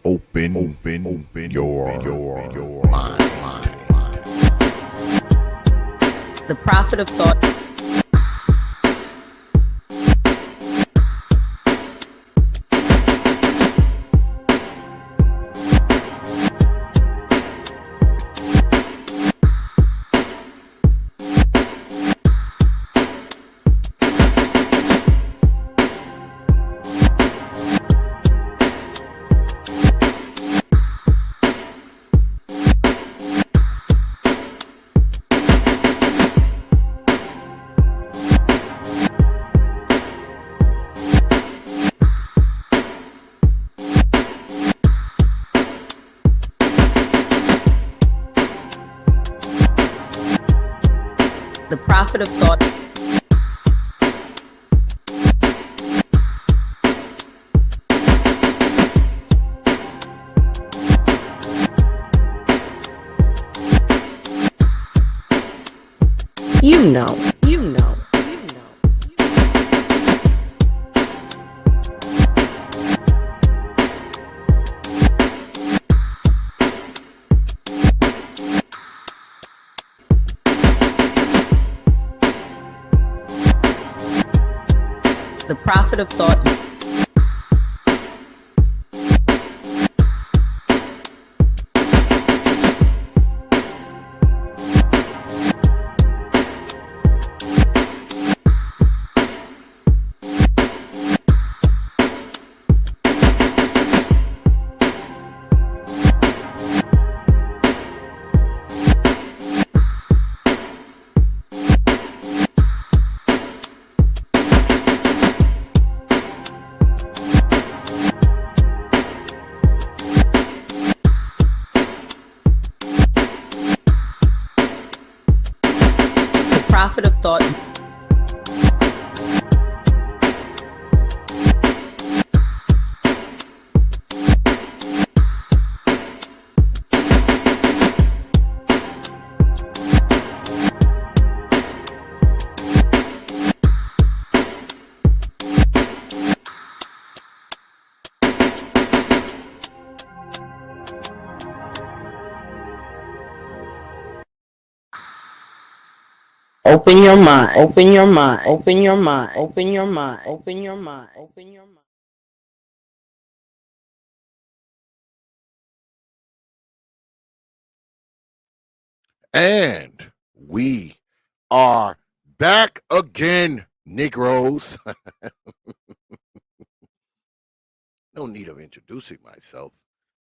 Open your mind. The Prophet of Thought. The Prophet of Thought. You know. The Prophet of Thought. Prophet of Thought. Open your mind, open your mind, open your mind, open your mind, open your mind, open your mind. And we are back again, Negroes. No need of introducing myself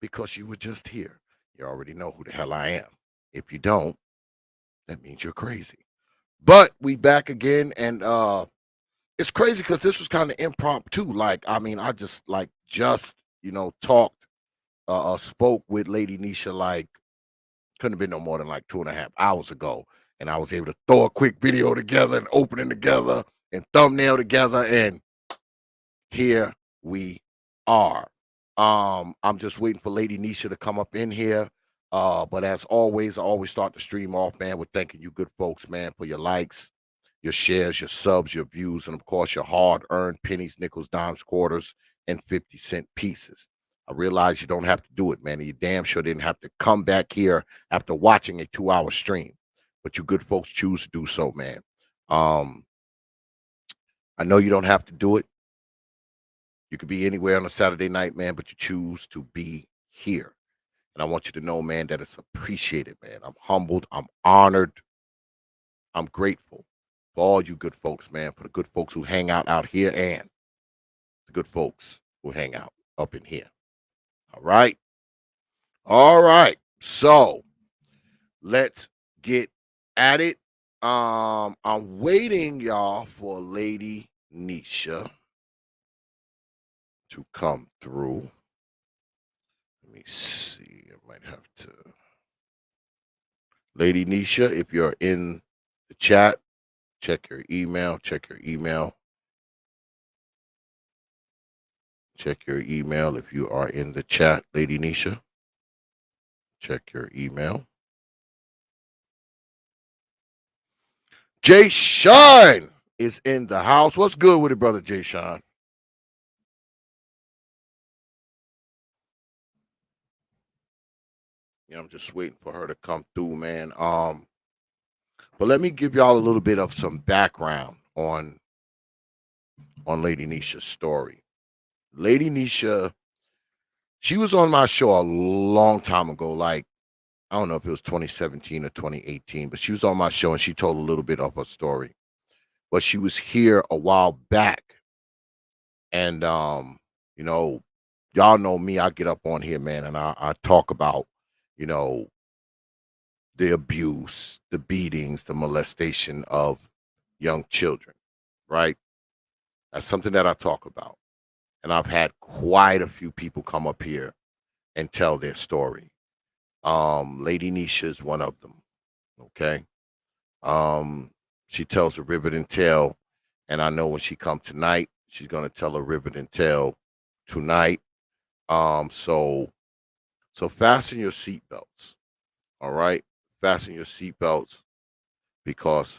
because you were just here. You already know who the hell I am. If you don't, that means you're crazy. But we back again, and it's crazy because this was kind of impromptu. Like, I mean, I just talked, spoke with Lady NIESHA like couldn't have been no more than like 2.5 hours ago, and I was able to throw a quick video together and opening together and thumbnail together, and here we are. I'm just waiting for Lady NIESHA to come up in here. But as always, I always start the stream off, man, with thanking you good folks, man, for your likes, your shares, your subs, your views, and of course your hard-earned pennies, nickels, dimes, quarters, and 50-cent pieces. I realize you don't have to do it, man. And you damn sure didn't have to come back here after watching a 2-hour stream. But you good folks choose to do so, man. I know you don't have to do it. You could be anywhere on a Saturday night, man, but you choose to be here. And I want you to know, man, that it's appreciated, man. I'm humbled. I'm honored. I'm grateful for all you good folks, man, for the good folks who hang out here and the good folks who hang out up in here. All right. All right. So let's get at it. I'm waiting, y'all, for Lady NIESHA to come through. Let me see. I might have to. Lady NIESHA, if you're in the chat, check your email. Check your email. Check your email if you are in the chat, Lady NIESHA. Check your email. Jay Shine is in the house. What's good with it, brother Jay Shine? I'm just waiting for her to come through, man. But let me give y'all a little bit of some background on Lady Nisha's story. Lady Nisha, she was on my show a long time ago, like I don't know if it was 2017 or 2018, but she was on my show and she told a little bit of her story. But she was here a while back, and you know, y'all know me. I get up on here, man, and I talk about, you know, the abuse, the beatings, the molestation of young children. Right? That's something that I talk about, and I've had quite a few people come up here and tell their story. Lady Nisha is one of them. Okay. Um, she tells a riveting tale, and I know when she come tonight, she's gonna tell a riveting tale tonight. So fasten your seatbelts. All right, fasten your seatbelts because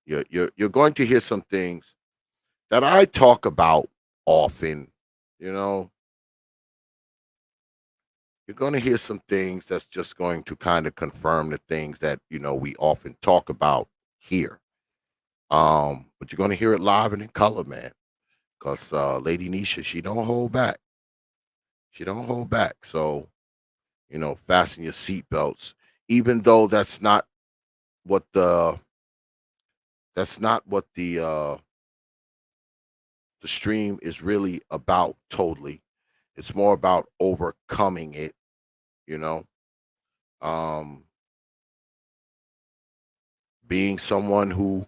you're going to hear some things that I talk about often. You know, you're going to hear some things that's just going to kind of confirm the things that we often talk about here. But you're going to hear it live and in color, man. Because Lady Nisha, she don't hold back. She don't hold back. So fasten your seatbelts. Even though what the that's not what the stream is really about. Totally, it's more about overcoming it. You know, um, being someone who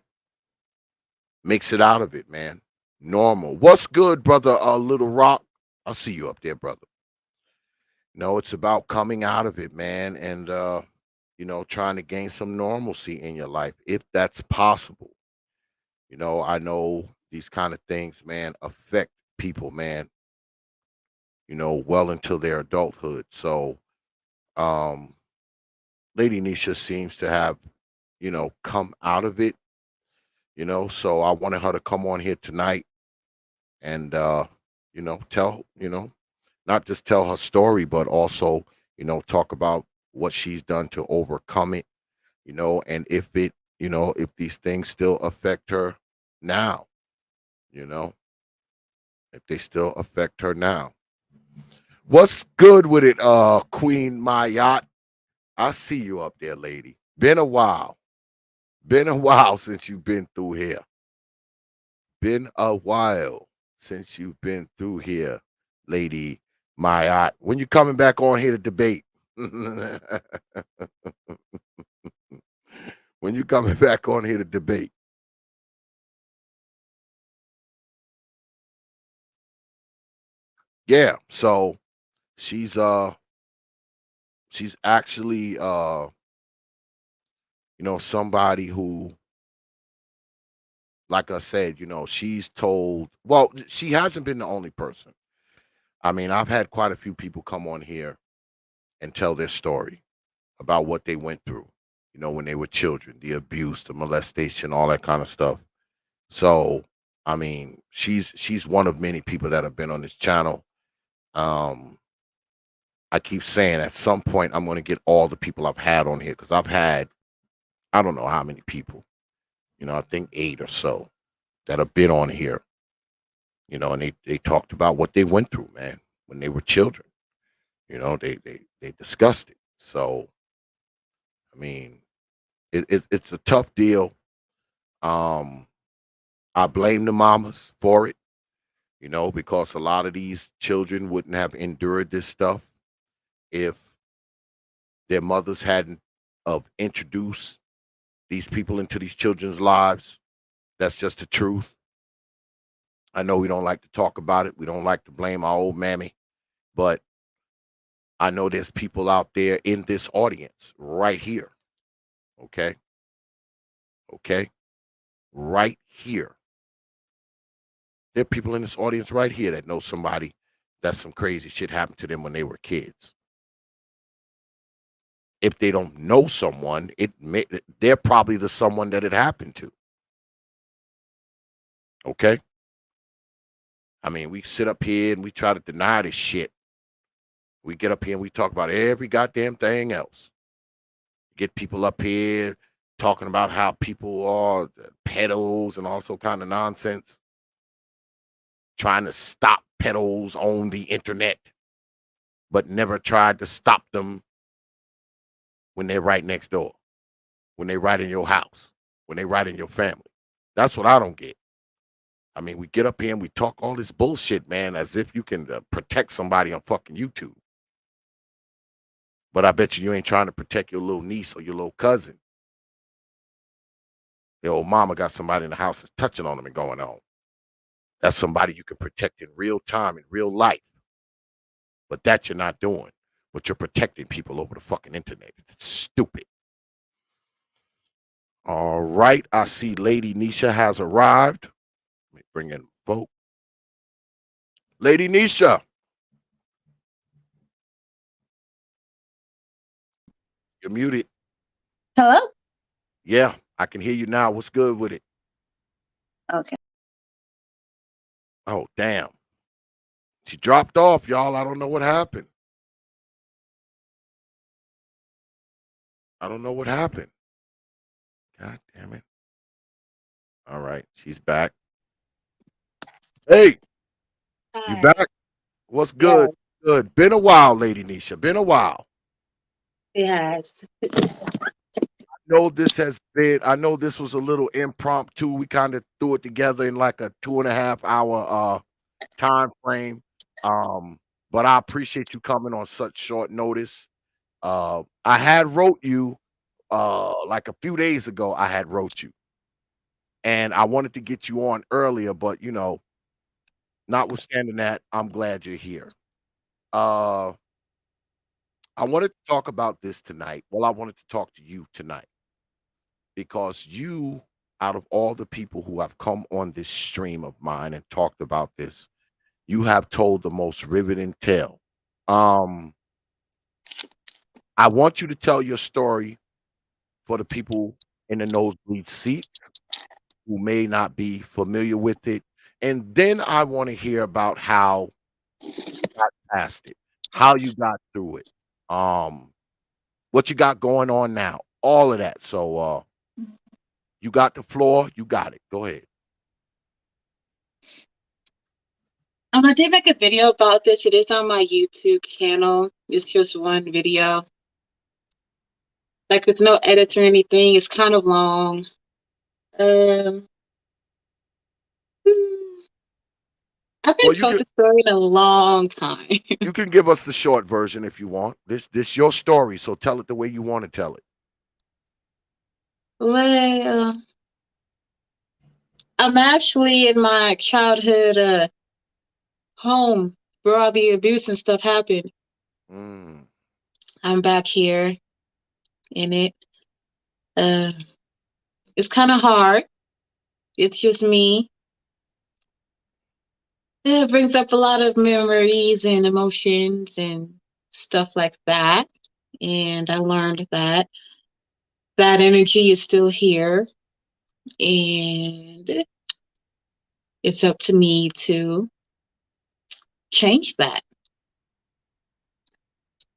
makes it out of it, man. Normal. What's good, brother? Little Rock. I'll see you up there, brother. No, it's about coming out of it, man, and trying to gain some normalcy in your life if that's possible. I know these kind of things, man, affect people, man, well into their adulthood. So, um, Lady Nisha seems to have, come out of it, so I wanted her to come on here tonight and, tell, not just tell her story, but also, talk about what she's done to overcome it, and if these things still affect her now, you know, if they still affect her now. What's good with it, Queen Mayat? I see you up there, lady. Been a while. Been a while since you've been through here. Been a while since you've been through here, Lady Mayat. When you coming back on here to debate? When you coming back on here to debate? Yeah, so she's she's actually somebody who, like I said, she's told, well, she hasn't been the only person. I mean, I've had quite a few people come on here and tell their story about what they went through, when they were children, the abuse, the molestation, all that kind of stuff. So, I mean, she's one of many people that have been on this channel. Um, I keep saying at some point I'm going to get all the people I've had on here because I've had I don't know how many people, I think 8 or so that have been on here, and they talked about what they went through, man, when they were children. They discussed it. So, I mean, it's a tough deal. Um, I blame the mamas for it, because a lot of these children wouldn't have endured this stuff if their mothers hadn't of introduced these people into these children's lives. That's just the truth. I know we don't like to talk about it. We don't like to blame our old mammy, but I know there's people out there in this audience right here. Okay. Okay. Right here. There are people in this audience right here that know somebody that some crazy shit happened to them when they were kids. If they don't know someone, they're probably the someone that it happened to. Okay. I mean, we sit up here and we try to deny this shit, We get up here and we talk about every goddamn thing else. Get people up here talking about how people are pedos and also kind of nonsense. Trying to stop pedos on the internet, but never tried to stop them when they're right next door, when they're right in your house, when they're right in your family. That's what I don't get. I mean, we get up here and we talk all this bullshit, man, as if you can protect somebody on fucking YouTube. But I bet you ain't trying to protect your little niece or your little cousin. Their old mama got somebody in the house that's touching on them and going on. That's somebody you can protect in real time, in real life. But that you're not doing. But you're protecting people over the fucking internet. It's stupid. All right. I see Lady NIESHA has arrived. Let me bring in vote. Lady NIESHA. You're muted. Hello? Yeah, I can hear you now. What's good with it? Okay. Oh, damn. She dropped off, y'all. I don't know what happened. I don't know what happened. God damn it. All right. She's back. Hey, you Hi. back? What's good? Good. Been a while, Lady NIESHA. Been a while. It has. I know this was a little impromptu. We kind of threw it together in like a 2.5 hour time frame. But I appreciate you coming on such short notice. I had wrote you like a few days ago. I had wrote you, and I wanted to get you on earlier, but notwithstanding that, I'm glad you're here. Uh, I wanted to talk about this tonight. Well, I wanted to talk to you tonight because you, out of all the people who have come on this stream of mine and talked about this, you have told the most riveting tale. Um, I want you to tell your story for the people in the nosebleed seats who may not be familiar with it. And then I want to hear about how you got past it, how you got through it, what you got going on now, all of that. So you got the floor, you got it. Go ahead. I did make a video about this. It is on my YouTube channel. It's just one video. Like with no edits or anything. It's kind of long. Um I've been Well, you told can the story in a long time. you can give us the short version if you want. This your story, so tell it the way you want to tell it. Well, I'm actually in my childhood home where all the abuse and stuff happened. Mm. I'm back here in it. Uh, it's kind of hard. It's just me. It brings up a lot of memories and emotions and stuff like that. And I learned that that energy is still here. And it's up to me to change that.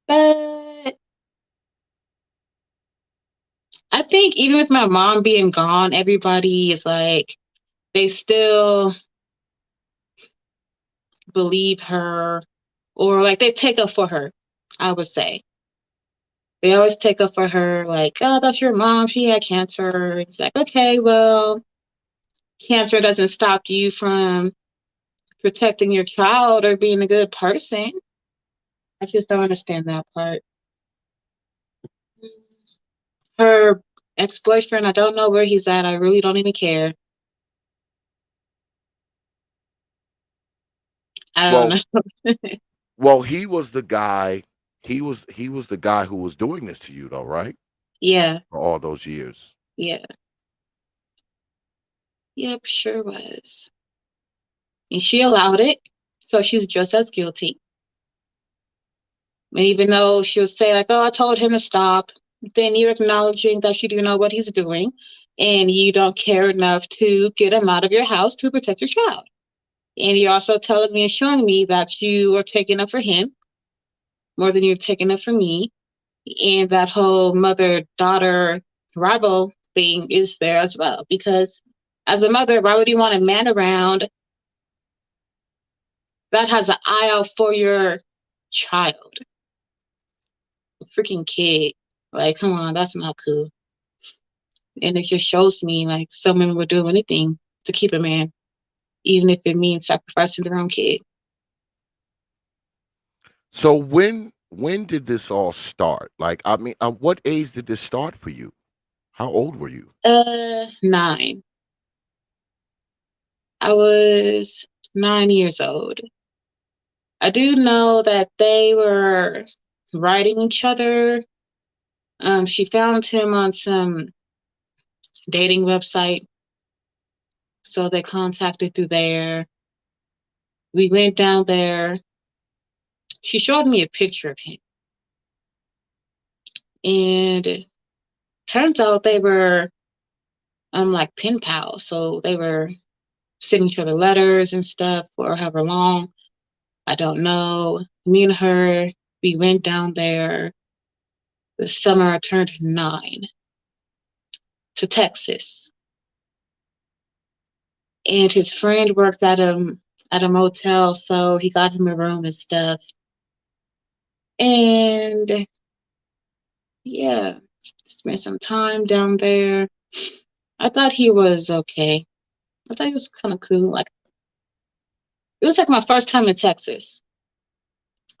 But I think even with my mom being gone, everybody is like, they still believe her or like they take up for her, I would say. They always take up for her, like, oh, that's your mom. She had cancer. It's like, okay, well, cancer doesn't stop you from protecting your child or being a good person. I just don't understand that part. Her ex-boyfriend, I don't know where he's at. I really don't even care. I don't Well, know. well, he was the guy. He was the guy who was doing this to you, though, right? Yeah, For all those years. yeah. Yep, sure was. And she allowed it, so she's just as guilty. And even though she would say, like, oh, I told him to stop, then you're acknowledging that you do know what he's doing and you don't care enough to get him out of your house to protect your child. And you're also telling me and showing me that you are taking up for him more than you're taking up from me. And that whole mother-daughter rival thing is there as well. Because as a mother, why would you want a man around that has an eye out for your child? A freaking kid. Like, come on, that's not cool. And it just shows me, like, some women would do anything to keep a man, even if it means sacrificing their own kid. So when did this all start? Like, I mean, at what age did this start for you? How old were you? 9. I was 9 years old. I do know that they were writing each other. She found him on some dating website, so they contacted through there. We went down there. She showed me a picture of him, and turns out they were like pen pals. So they were sending each other letters and stuff for however long. I don't know. Me and her, we went down there the summer I turned 9 to Texas. And his friend worked at a motel, so he got him a room and stuff. And yeah, spent some time down there. I thought he was okay. I thought he was kind of cool. Like, it was like my first time in Texas.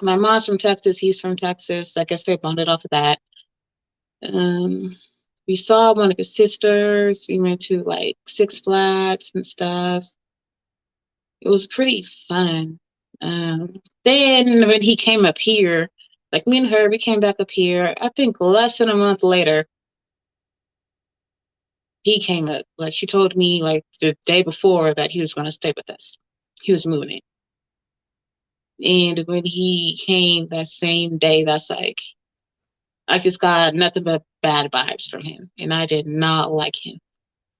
My mom's from Texas, he's from Texas. I guess they bonded off of that. Um, we saw one of his sisters. We went to like Six Flags and stuff. It was pretty fun. Then when he came up here, like me and her, we came back up here. I think less than a month later, he came up. Like, she told me like the day before that he was going to stay with us. He was moving in. And when he came that same day, that's like, I just got nothing but bad vibes from him. And I did not like him.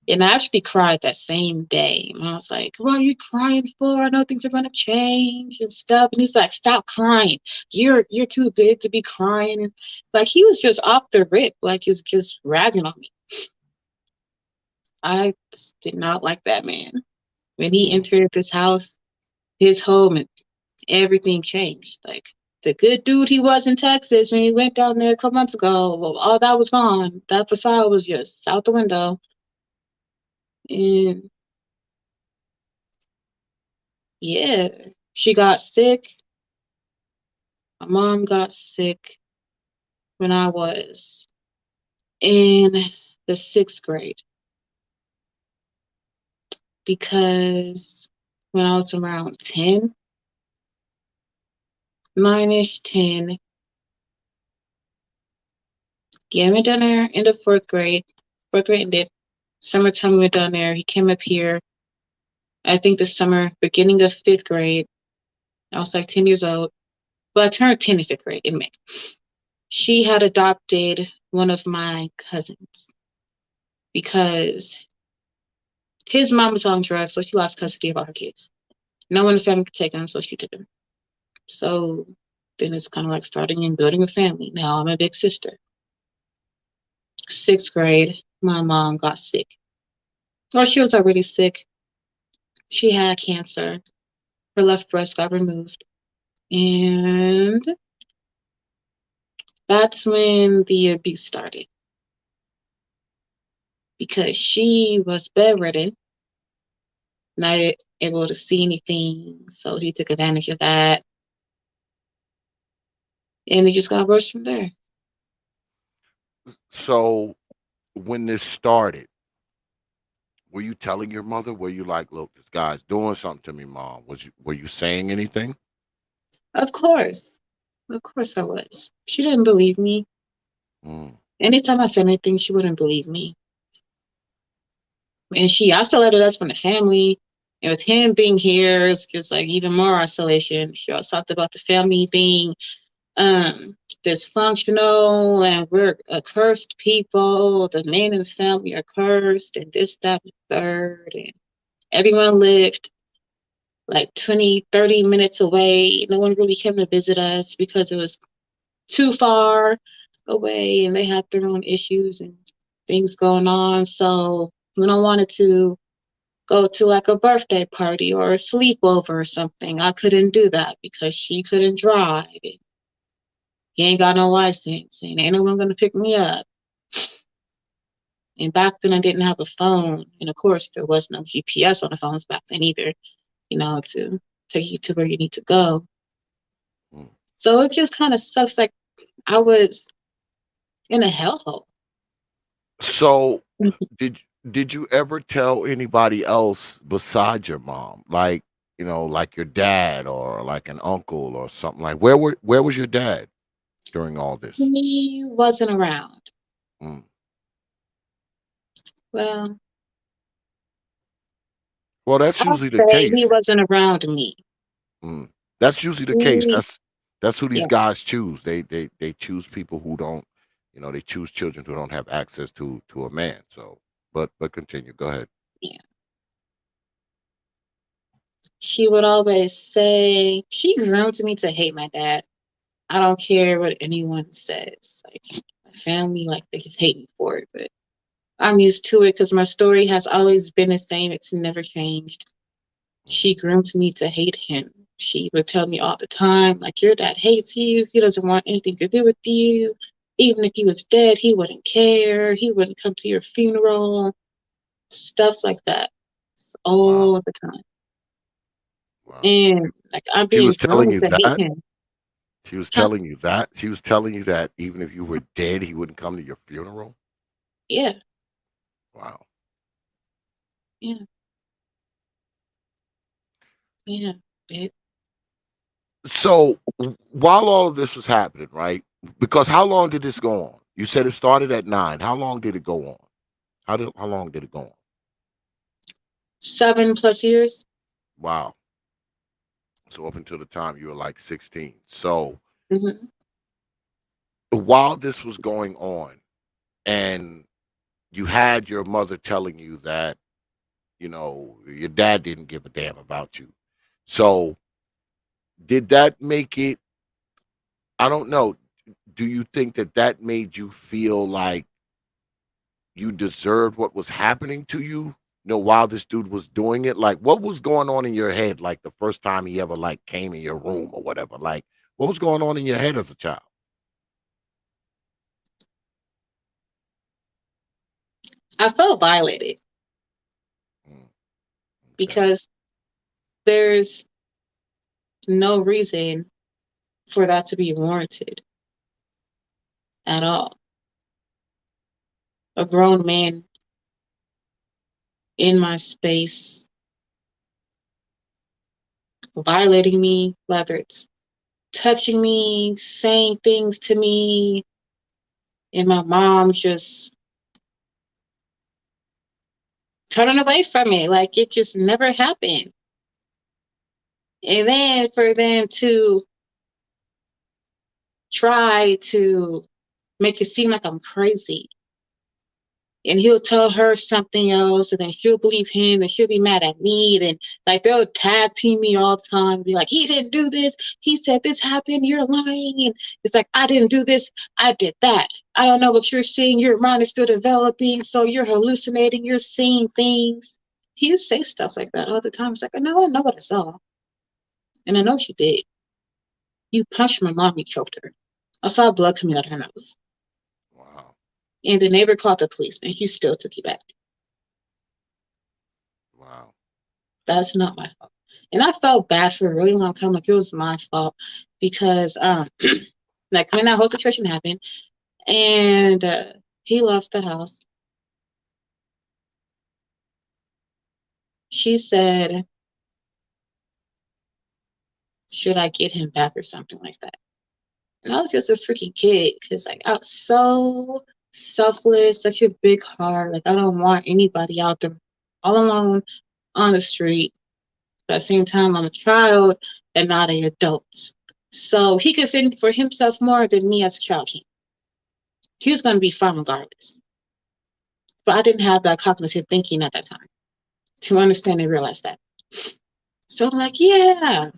And I actually cried that same day. And I was like, what are you crying for? I know things are gonna change and stuff. And he's like, stop crying. You're too big to be crying. And like, he was just off the rip, like he was just ragging on me. I did not like that man. When he Mm. entered this house, his home and everything changed. Like, the good dude he was in Texas when he went down there a couple months ago, well, all that was gone. That facade was just out the window. And yeah, she got sick. My mom got sick when I was in the 6th grade because when I was around 10, 9-ish, 10, yeah, I went down there in the 4th grade. 4th grade ended. Summertime we went down there. He came up here, I think the summer, beginning of 5th grade. I was like 10 years old. Well, I turned 10 in 5th grade in May. She had adopted one of my cousins because his mom was on drugs, so she lost custody of all her kids. No one in the family could take him, so she took him. So then it's kind of like starting and building a family. Now I'm a big sister. 6th grade, my mom got sick. Or she was already sick. She had cancer. Her left breast got removed. And that's when the abuse started. Because she was bedridden, not able to see anything. So he took advantage of that. And it just got worse from there. So when this started, were you telling your mother? Were you like, look, this guy's doing something to me, mom? Were you saying anything? Of course. Of course I was. She didn't believe me. Mm. Anytime I said anything, she wouldn't believe me. And she isolated us from the family. And with him being here, it's just like even more isolation. She also talked about the family being dysfunctional and we're a cursed people. The men in the family are cursed and this, that, and the third. And everyone lived like 20, 30 minutes away. No one really came to visit us because it was too far away, and they had their own issues and things going on. So when I wanted to go to like a birthday party or a sleepover or something, I couldn't do that because she couldn't drive. And he ain't got no license, and ain't no one gonna pick me up. And back then I didn't have a phone, and of course there was no GPS on the phones back then either, to take you to where you need to go. Mm. So it just kind of sucks. Like I was in a hellhole. So did did you ever tell anybody else besides your mom? Like, like your dad or like an uncle or something like where was your dad during all this? He wasn't around. Mm. Well, Well, that's I'll usually the say he case. wasn't around me. Mm. That's usually the case. He, That's who these yeah, guys choose. They choose people who don't, they choose children who don't have access to a man. So, but continue. Go ahead. yeah. She would always say she groomed me to hate my dad. I don't care what anyone says. Like my family, like they just hate me for it, but I'm used to it because my story has always been the same. It's never changed. Mm. She groomed me to hate him. She would tell me all the time, like, your dad hates you. He doesn't want anything to do with you. Even if he was dead, he wouldn't care. He wouldn't come to your funeral. Stuff like that. Wow, All the time. wow. And like I'm She being was telling groomed you to hate that. him. She was Huh? telling you that. She was telling you that even if you were dead, he wouldn't come to your funeral. Yeah, Wow. yeah, yeah. It, So while all of this was happening, right? Because how long did this go on? You said it started at 9. How long did it go on? How long did it go on? 7+ years. Wow. So up until the time you were like 16. So Hmm. while this was going on, and you had your mother telling you that, your dad didn't give a damn about you. So did that make it, I don't know, do you think that that made you feel like you deserved what was happening to you? While this dude was doing it, like what was going on in your head, like the first time he ever like came in your room or whatever? Like what was going on in your head as a child? I felt violated Mm, okay. because there's no reason for that to be warranted at all. A grown man in my space violating me, whether it's touching me, saying things to me, and my mom just turning away from it. Like it just never happened. And then for them to try to make it seem like I'm crazy. And he'll tell her something else, and then she'll believe him, and she'll be mad at me. And like they'll tag team me all the time, be like, "He didn't do this. He said this happened. You're lying." And it's like, "I didn't do this. I did that. I don't know what you're seeing. Your mind is still developing, so you're hallucinating. You're seeing things." He used to say stuff like that all the time. It's like, I know what I saw, and I know she did. You punched my mom. You choked her. I saw blood coming out of her nose. Wow. And the neighbor called the police, and he still took you back. Wow. That's not my fault. And I felt bad for a really long time, like it was my fault because, like when that whole situation happened, and he left the house, she said, "Should I get him back or something like that?" And I was just a freaking kid because, like, I was so selfless, such a big heart. Like, I don't want anybody out there all alone on the street. But at the same time, I'm a child and not an adult. So he could fend for himself more than me as a child can. He was going to be fine regardless. But I didn't have that cognitive thinking at that time to understand and realize that. So I'm like, yeah,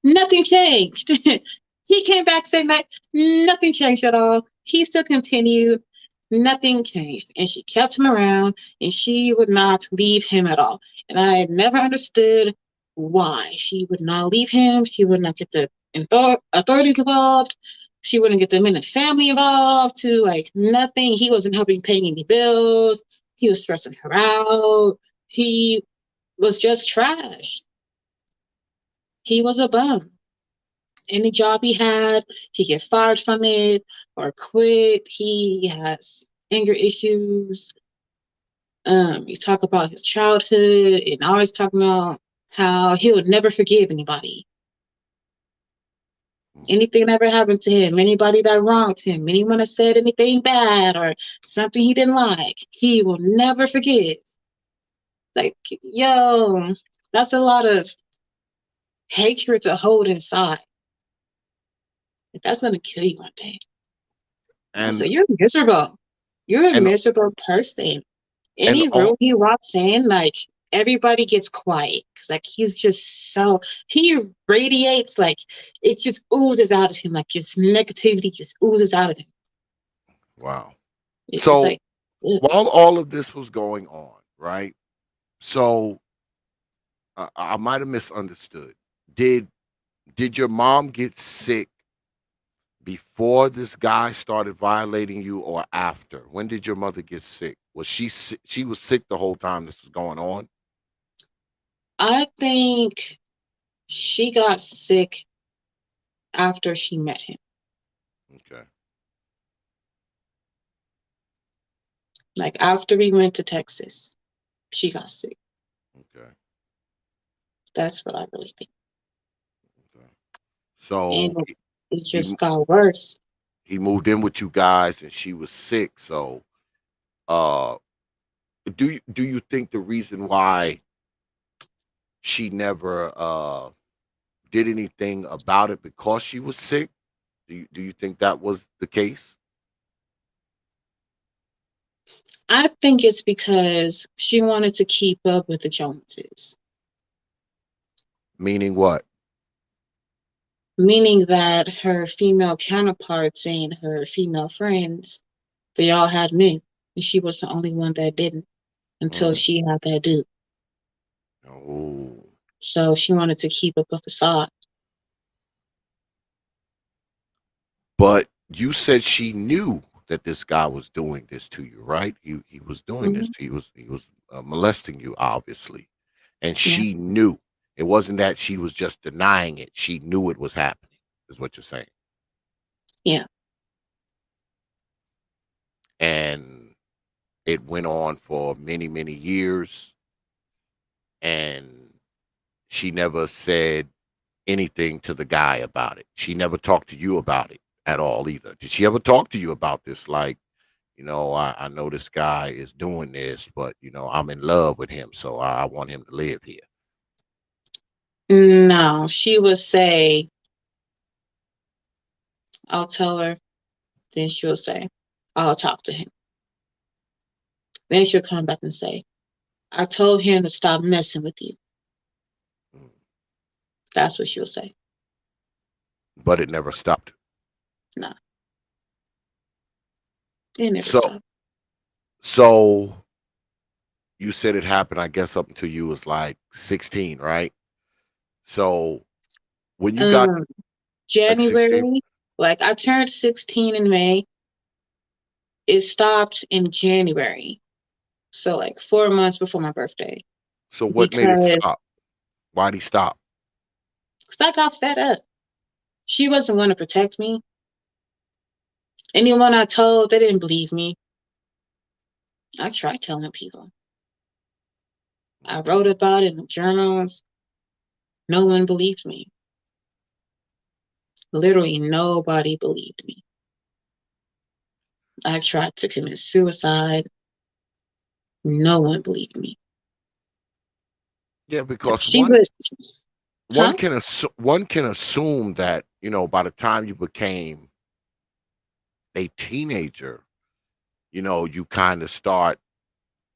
nothing changed. He came back saying that nothing changed at all. He still continued. Nothing changed. And she kept him around and she would not leave him at all. And I never understood why. She would not leave him. She would not get the authorities involved. She wouldn't get the minute family involved to like nothing. He wasn't helping paying any bills. He was stressing her out. He was just trash. He was a bum. Any job he had, he get fired from it or quit. He has anger issues. He talk about his childhood and always talking about how he would never forgive anybody. Anything that ever happened to him, anybody that wronged him, anyone that said anything bad or something he didn't like, he will never forgive. Like, yo, that's a lot of hatred to hold inside. That's gonna kill you one day. So And you're miserable. You're a and miserable person. and Any room all he walks in, like everybody gets quiet because like he's just so he radiates like it just oozes out of him, like just negativity just oozes out of him. wow. It's So like ugh. while all of this was going on, right? So I might have misunderstood. Did did your mom get sick before this guy started violating you or after? When did your mother get sick? Was she was sick the whole time this was going on? I think she got sick after she met him. Okay. Like after we went to Texas, she got sick. Okay. That's what I really think. Okay. So And it he just got worse. he moved in with you guys and she was sick. So uh do you think the reason why she never did anything about it because she was sick? Do you think that was the case? I think it's because she wanted to keep up with the Joneses, Meaning what? meaning that her female counterparts and her female friends, they all had men, and she was the only one that didn't until Mm. she had that dude. Oh. So she wanted to keep up a facade. But you said she knew that this guy was doing this to you, right? He was doing this Hmm. to you. He was molesting you, obviously, and Yeah, she knew. It wasn't that she was just denying it. She knew it was happening. Is what you're saying. yeah. And it went on for many, many years, and she never said anything to the guy about it. She never talked to you about it at all either. Did she ever talk to you about this? Like, I know this guy is doing this, but I'm in love with him, so I want him to live here. No, she would say, I'll tell her. Then she'll say, I'll talk to him. Then she'll come back and say, I told him to stop messing with you. Mm. That's what she'll say. But it never stopped. No, it never So, stopped. so you said it happened, I guess, up until you was like 16, right? So when you got Um, like 16, January, like I turned 16 in May. It stopped in January. So like 4 months before my birthday. so what made it Because stop? Why'd he stop? I got fed up. She wasn't going to protect me. Anyone I told, they didn't believe me. I tried telling people. I wrote about it in the journals. No one believed me. Literally nobody believed me. I tried to commit suicide. No one believed me. Yeah, because She would, one huh? can one can assume that by the time you became a teenager, you kind of start,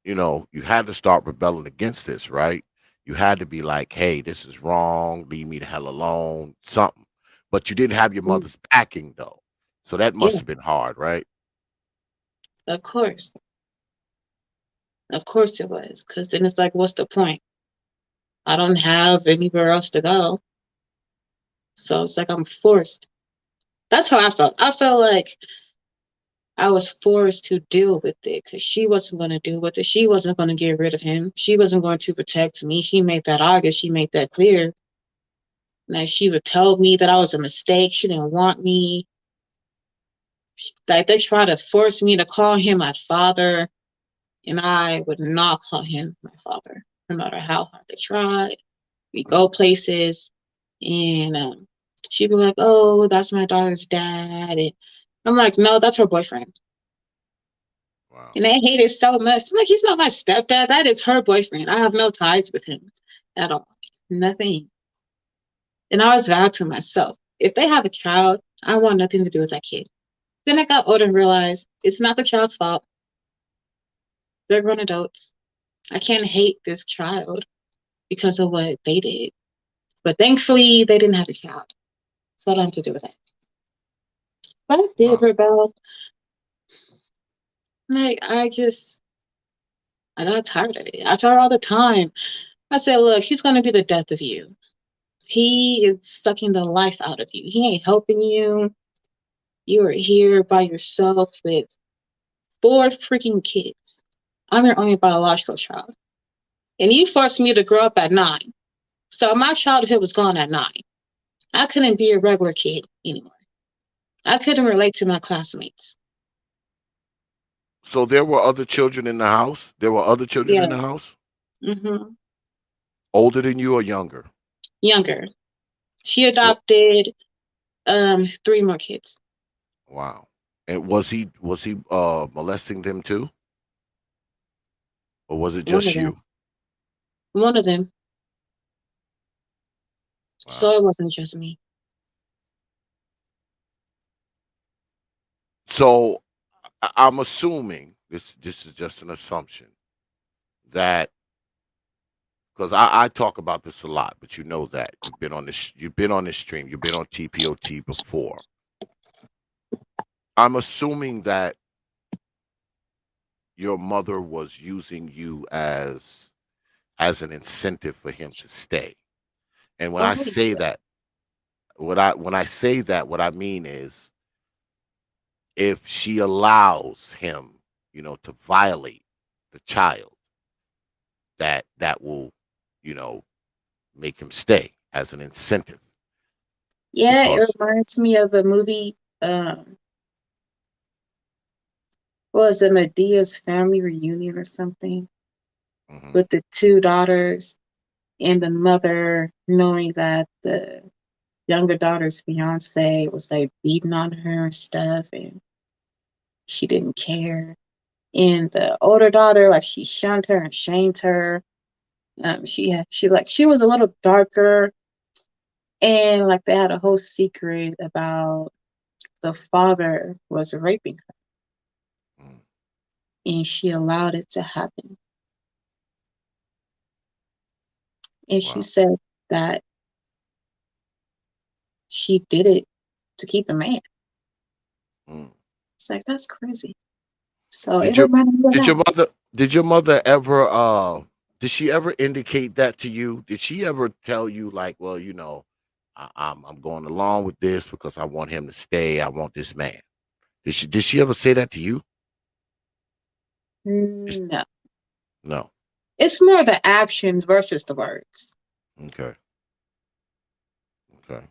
you had to start rebelling against this, right? You had to be like, hey, this is wrong. Leave me the hell alone. Something. But you didn't have your Mm, mother's backing though. So that must yeah, have been hard, right? of course. Of course it was. Because then it's like, what's the point? I don't have anywhere else to go. So it's like I'm forced. That's how I felt. I felt like I was forced to deal with it because she wasn't going to deal with it. She wasn't going to get rid of him. She wasn't going to protect me. She made that obvious. She made that clear. Like she would tell me that I was a mistake. She didn't want me. Like they tried to force me to call him my father, and I would not call him my father, no matter how hard they tried. We go places, and she'd be like, "Oh, that's my daughter's dad," and I'm like, "No, that's her boyfriend." Wow. And they hate it so much. I'm like, he's not my stepdad. That is her boyfriend. I have no ties with him at all. Nothing. And I was vowed to myself, if they have a child, I want nothing to do with that kid. Then I got older and realized it's not the child's fault. They're grown adults. I can't hate this child because of what they did. But thankfully, they didn't have a child. So I don't have to do with it. But I did Wow. rebel. Like, I got tired of it. I tell her all the time. I said, look, he's going to be the death of you. He is sucking the life out of you. He ain't helping you. You are here by yourself with 4 freaking kids. I'm your only biological child. And you forced me to grow up at 9. So my childhood was gone at 9. I couldn't be a regular kid anymore. I couldn't relate to my classmates. So there were other children in the house? There were other children Yeah. in the house? hmm Older than you or younger? Younger. She What? adopted 3 more kids. Wow. And was he molesting them too? Or was it One of just them. you? One of them. So Wow. it wasn't just me. So I'm assuming this is just an assumption that because I talk about this a lot, but you know that you've been on this stream, you've been on TPOT before. I'm assuming that your mother was using you as an incentive for him to stay. And when I Oh, say that, what I mean is if she allows him, to violate the child, that will, you know, make him stay as an incentive yeah, it because reminds me of the movie, what was it, Medea's Family Reunion or something, mhm, with the 2 daughters and the mother knowing that the younger daughter's fiance was like beating on her and stuff, and she didn't care. And the older daughter, like she shunned her and shamed her. She was a little darker, and like they had a whole secret about the father was raping her, mm, and she allowed it to happen. And she wow, said that she did it to keep the man. mm. It's like that's crazy. So it Did your reminded me of did that. your mother did your mother ever did she ever indicate that to you? Did she ever tell you like, well, I'm going along with this because I want him to stay. I want this man. Did she ever say that to you? Is- No, No. it's more the actions versus the words. Okay. Okay.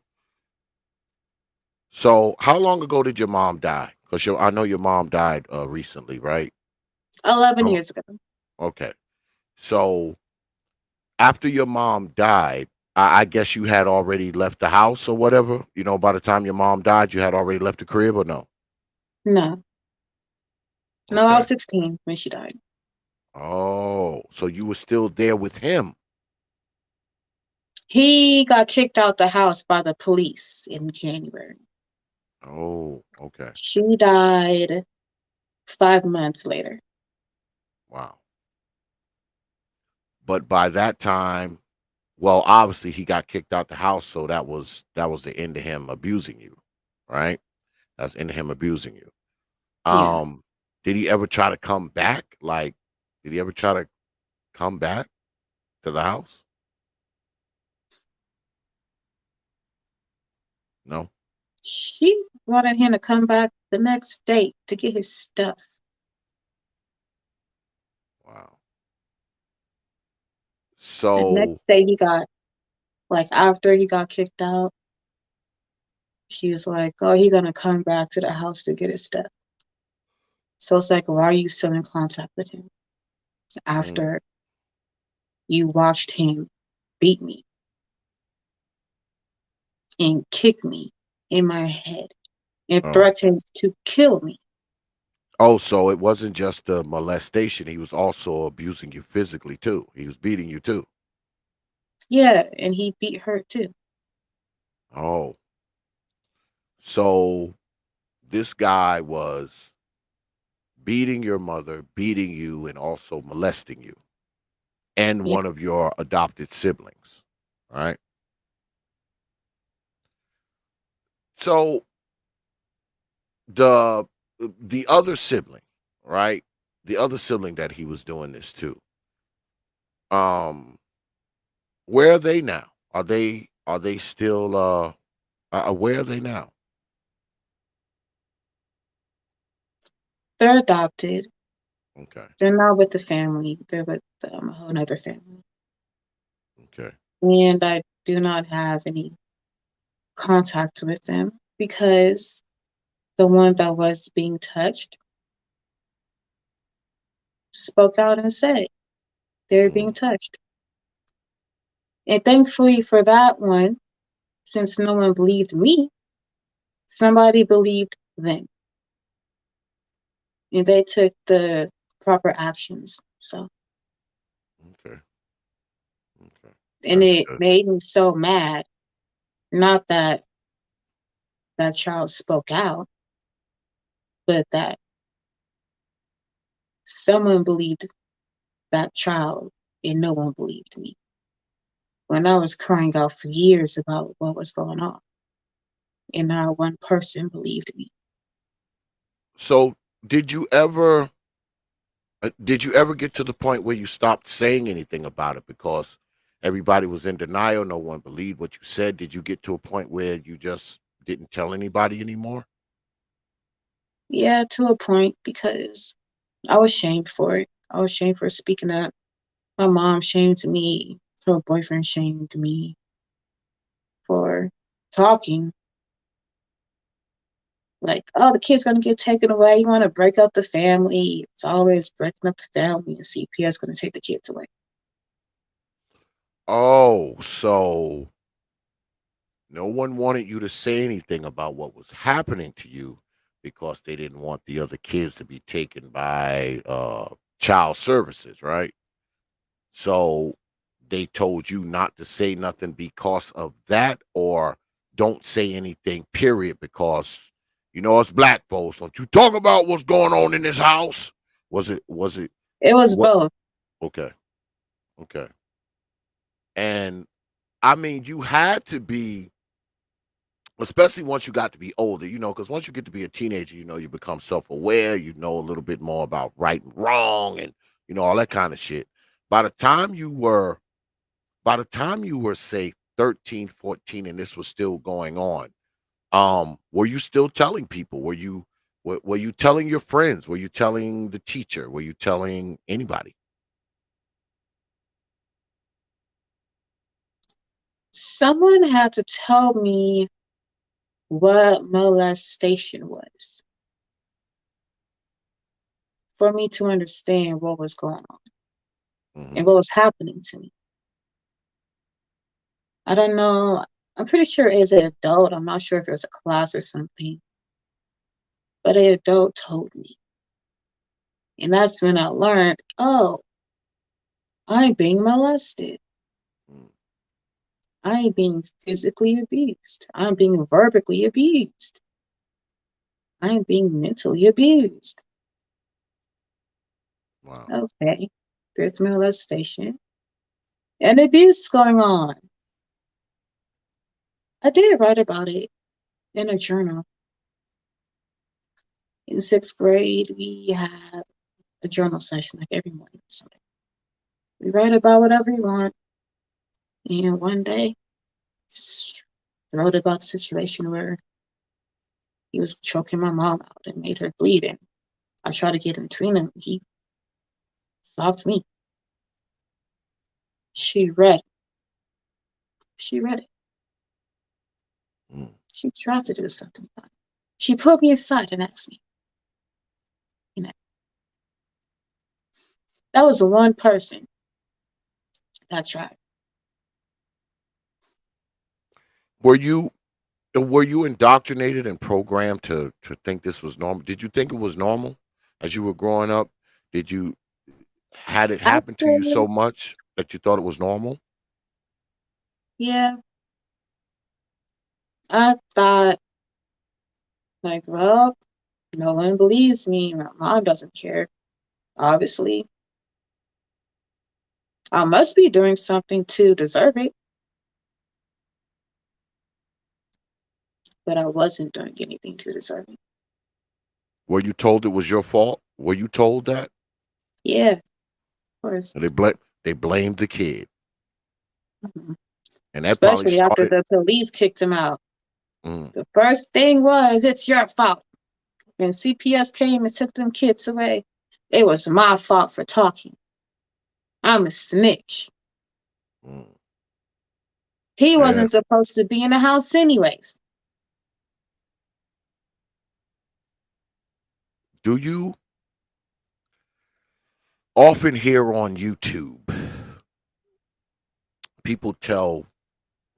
So how long ago did your mom die? Because I know your mom died recently, right? 11 How long? years ago. Okay. So after your mom died, I guess you had already left the house or whatever. By the time your mom died, you had already left the crib or no? No, no, I was Okay. 16 when she died. Oh, so you were still there with him. He got kicked out the house by the police in January. Oh, okay. She died 5 months later. Wow. But by that time, well, obviously he got kicked out the house, so that was the end of him abusing you, right? That's the end of him abusing you. Yeah. Um, did he ever try to come back? Like, did he ever try to come back to the house? No. She wanted him to come back the next day to get his stuff. Wow. The So, next day he got, like, after he got kicked out, she was like, oh, he gonna come back to the house to get his stuff. So it's like, why are you still in contact with him mm, after you watched him beat me and kick me in my head and oh, threatened to kill me? oh, so it wasn't just the molestation; he was also abusing you physically too. He was beating you too. Yeah, and he beat her too. Oh, so this guy was beating your mother, beating you, and also molesting you and Yeah. one of your adopted siblings, right? So the the other sibling, right? The other sibling that he was doing this to. Um, where are they now? Are they still where are they now? They're adopted. Okay, They're not with the family. They're with a whole other family. okay. And I do not have any contact with them because the one that was being touched spoke out and said they were being Mm, touched. And thankfully for that one, since no one believed me, somebody believed them. And they took the proper actions. So, okay, okay. and That's it good. made me so mad. Not that that child spoke out, but that someone believed that child and no one believed me. When I was crying out for years about what was going on, and not one person believed me. So, did you ever did you ever get to the point where you stopped saying anything about it because everybody was in denial, no one believed what you said? Did you get to a point where you just didn't tell anybody anymore? Yeah, to a point because I was shamed for it. I was shamed for speaking up. My mom shamed me. Her boyfriend shamed me for talking. Like, oh, the kid's gonna get taken away. You want to break up the family. It's always breaking up the family, and CPS gonna take the kids away. Oh, so no one wanted you to say anything about what was happening to you because they didn't want the other kids to be taken by child services, right? So they told you not to say nothing because of that, or don't say anything, period, because us black folks, don't you talk about what's going on in this house? Was it It was what? both. Okay, okay. And I mean, you had to be, especially once you got to be older, because once you get to be a teenager, you become self-aware, you know a little bit more about right and wrong, and all that kind of shit. By the time you were by the time you were, say, 13, 14, and this was still going on, were you still telling people? Were you telling your friends? Were you telling the teacher? Were you telling anybody? Someone had to tell me what molestation was for me to understand what was going on and Hmm. what was happening to me. I don't know. I'm pretty sure as an adult, I'm not sure if it was a class or something, but an adult told me. And that's when I learned, oh, I'm being molested. Mm. I'm being physically abused. I'm being verbally abused. I'm being mentally abused. Wow. Okay, there's molestation. and abuse going on. I did write about it in a journal. In 6th grade, we had a journal session like every morning or something. We write about whatever we want. And one day, just wrote about the situation where he was choking my mom out and made her bleed. And I tried to get in between him. He stopped me. She read. She read it. Mm. She tried to do something about it. She pulled me aside and asked me. You know, that was the one person that tried. Were you indoctrinated and programmed to think this was normal? Did you think it was normal as you were growing up? Did you had it happen to you Actually, so much that you thought it was normal? yeah, I thought, like, well, no one believes me. My mom doesn't care, obviously. I must be doing something to deserve it, but I wasn't doing anything to deserve it. Were you told it was your fault? Were you told that? Yeah, of course. And they blamed the kid, Mhm. and that probably Especially after started. the police kicked him out. Mm, The first thing was, it's your fault. When CPS came and took them kids away, it was my fault for talking. I'm a snitch. mm. He Yeah. wasn't supposed to be in the house anyways. Do you often hear on YouTube people tell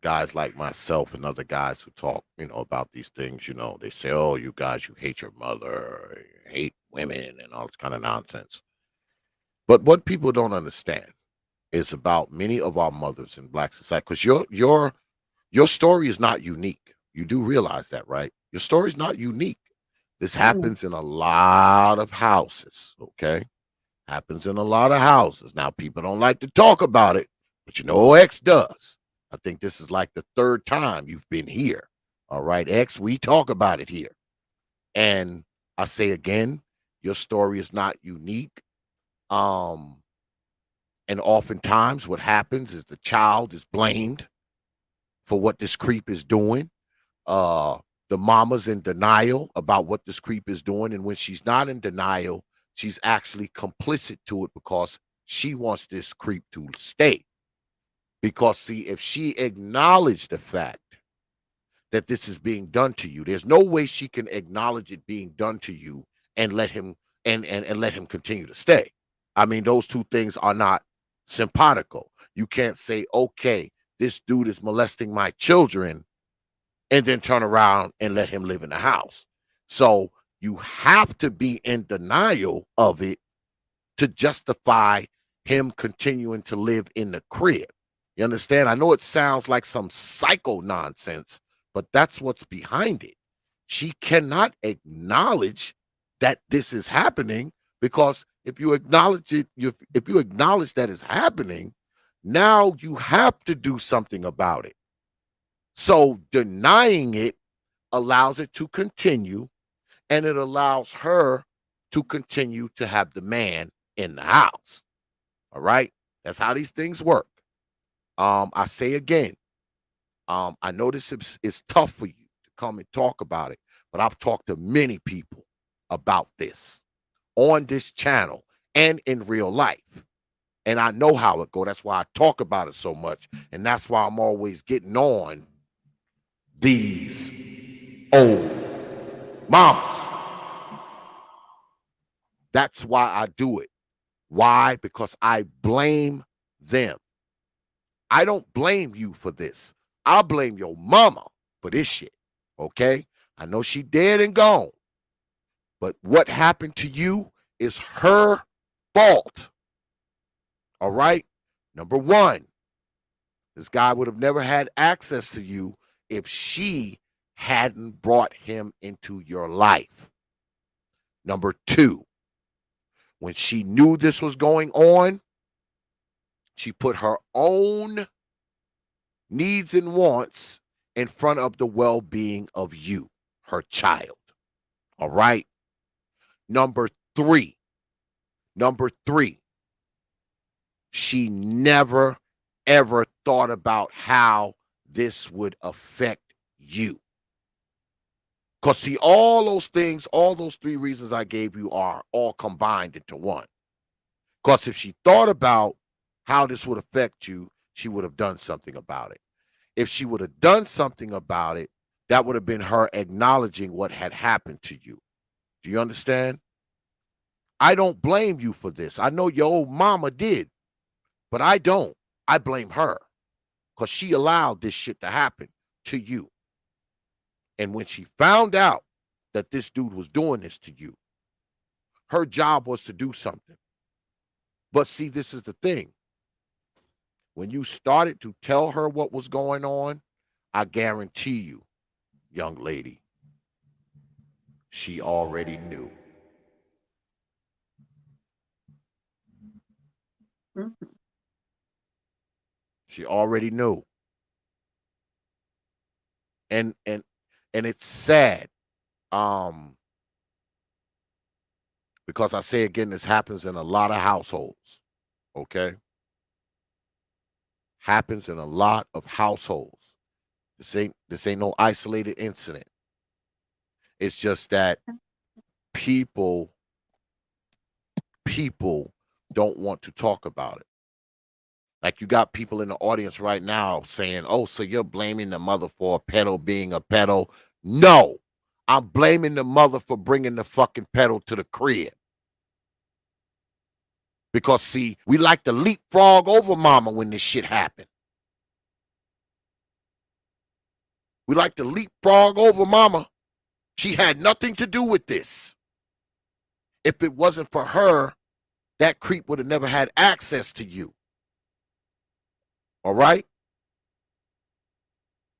guys like myself and other guys who talk, about these things, they say, "Oh, you guys, you hate your mother, you hate women, and all this kind of nonsense." But what people don't understand is about many of our mothers in Black society, because your story is not unique. You do realize that, right? Your story is not unique. This Mm. happens in a lot of houses. Okay, happens in a lot of houses. Now, people don't like to talk about it, but X does. I think this is like the third time you've been here. All right, X, we talk about it here. And I say again, your story is not unique. Um, and oftentimes what happens is the child is blamed for what this creep is doing. Uh, the mama's in denial about what this creep is doing. And when she's not in denial, she's actually complicit to it because she wants this creep to stay. Because, see, if she acknowledged the fact that this is being done to you, there's no way she can acknowledge it being done to you and let him and let him continue to stay. I mean, those two things are not simpatico. You can't say, okay, this dude is molesting my children and then turn around and let him live in the house. So you have to be in denial of it to justify him continuing to live in the crib. You understand? I know it sounds like some psycho nonsense, but that's what's behind it. She cannot acknowledge that this is happening because if you acknowledge it, if you acknowledge that it's happening, now you have to do something about it. So denying it allows it to continue, and it allows her to continue to have the man in the house. All right. That's how these things work. I say again, I know this is tough for you to come and talk about it, but I've talked to many people about this on this channel and in real life. And I know how it go. That's why I talk about it so much. And that's why I'm always getting on these old mamas. That's why I do it. Why? Because I blame them. I don't blame you for this. I blame your mama for this shit. Okay? I know she dead and gone, but what happened to you is her fault. All right? Number one, this guy would have never had access to you if she hadn't brought him into your life. Number two, when she knew this was going on, She put her own needs and wants in front of the well-being of you, her child. All right. Number three, she never ever thought about how this would affect you. Because see, all those things, all those three reasons I gave you are all combined into one. Because if she thought about how this would affect you, she would have done something about it. If she would have done something about it, that would have been her acknowledging what had happened to you. Do you understand? I don't blame you for this. I know your old mama did, but I don't. I blame her because she allowed this shit to happen to you. And when she found out that this dude was doing this to you, her job was to do something. But see, this is the thing. When you started to tell her what was going on, I guarantee you, young lady, she already knew. Mhm. She already knew. And it's sad. Um, because I say again, this happens in a lot of households. Okay? Happens in a lot of households. This ain't no isolated incident. It's just that people don't want to talk about it. Like you got people in the audience right now saying, "Oh, so you're blaming the mother for a pedo being a pedo?" No, I'm blaming the mother for bringing the fucking pedo to the crib. Because see, we like to leapfrog over mama when this shit happened. We like to leapfrog over mama. She had nothing to do with this. If it wasn't for her, that creep would have never had access to you. All right?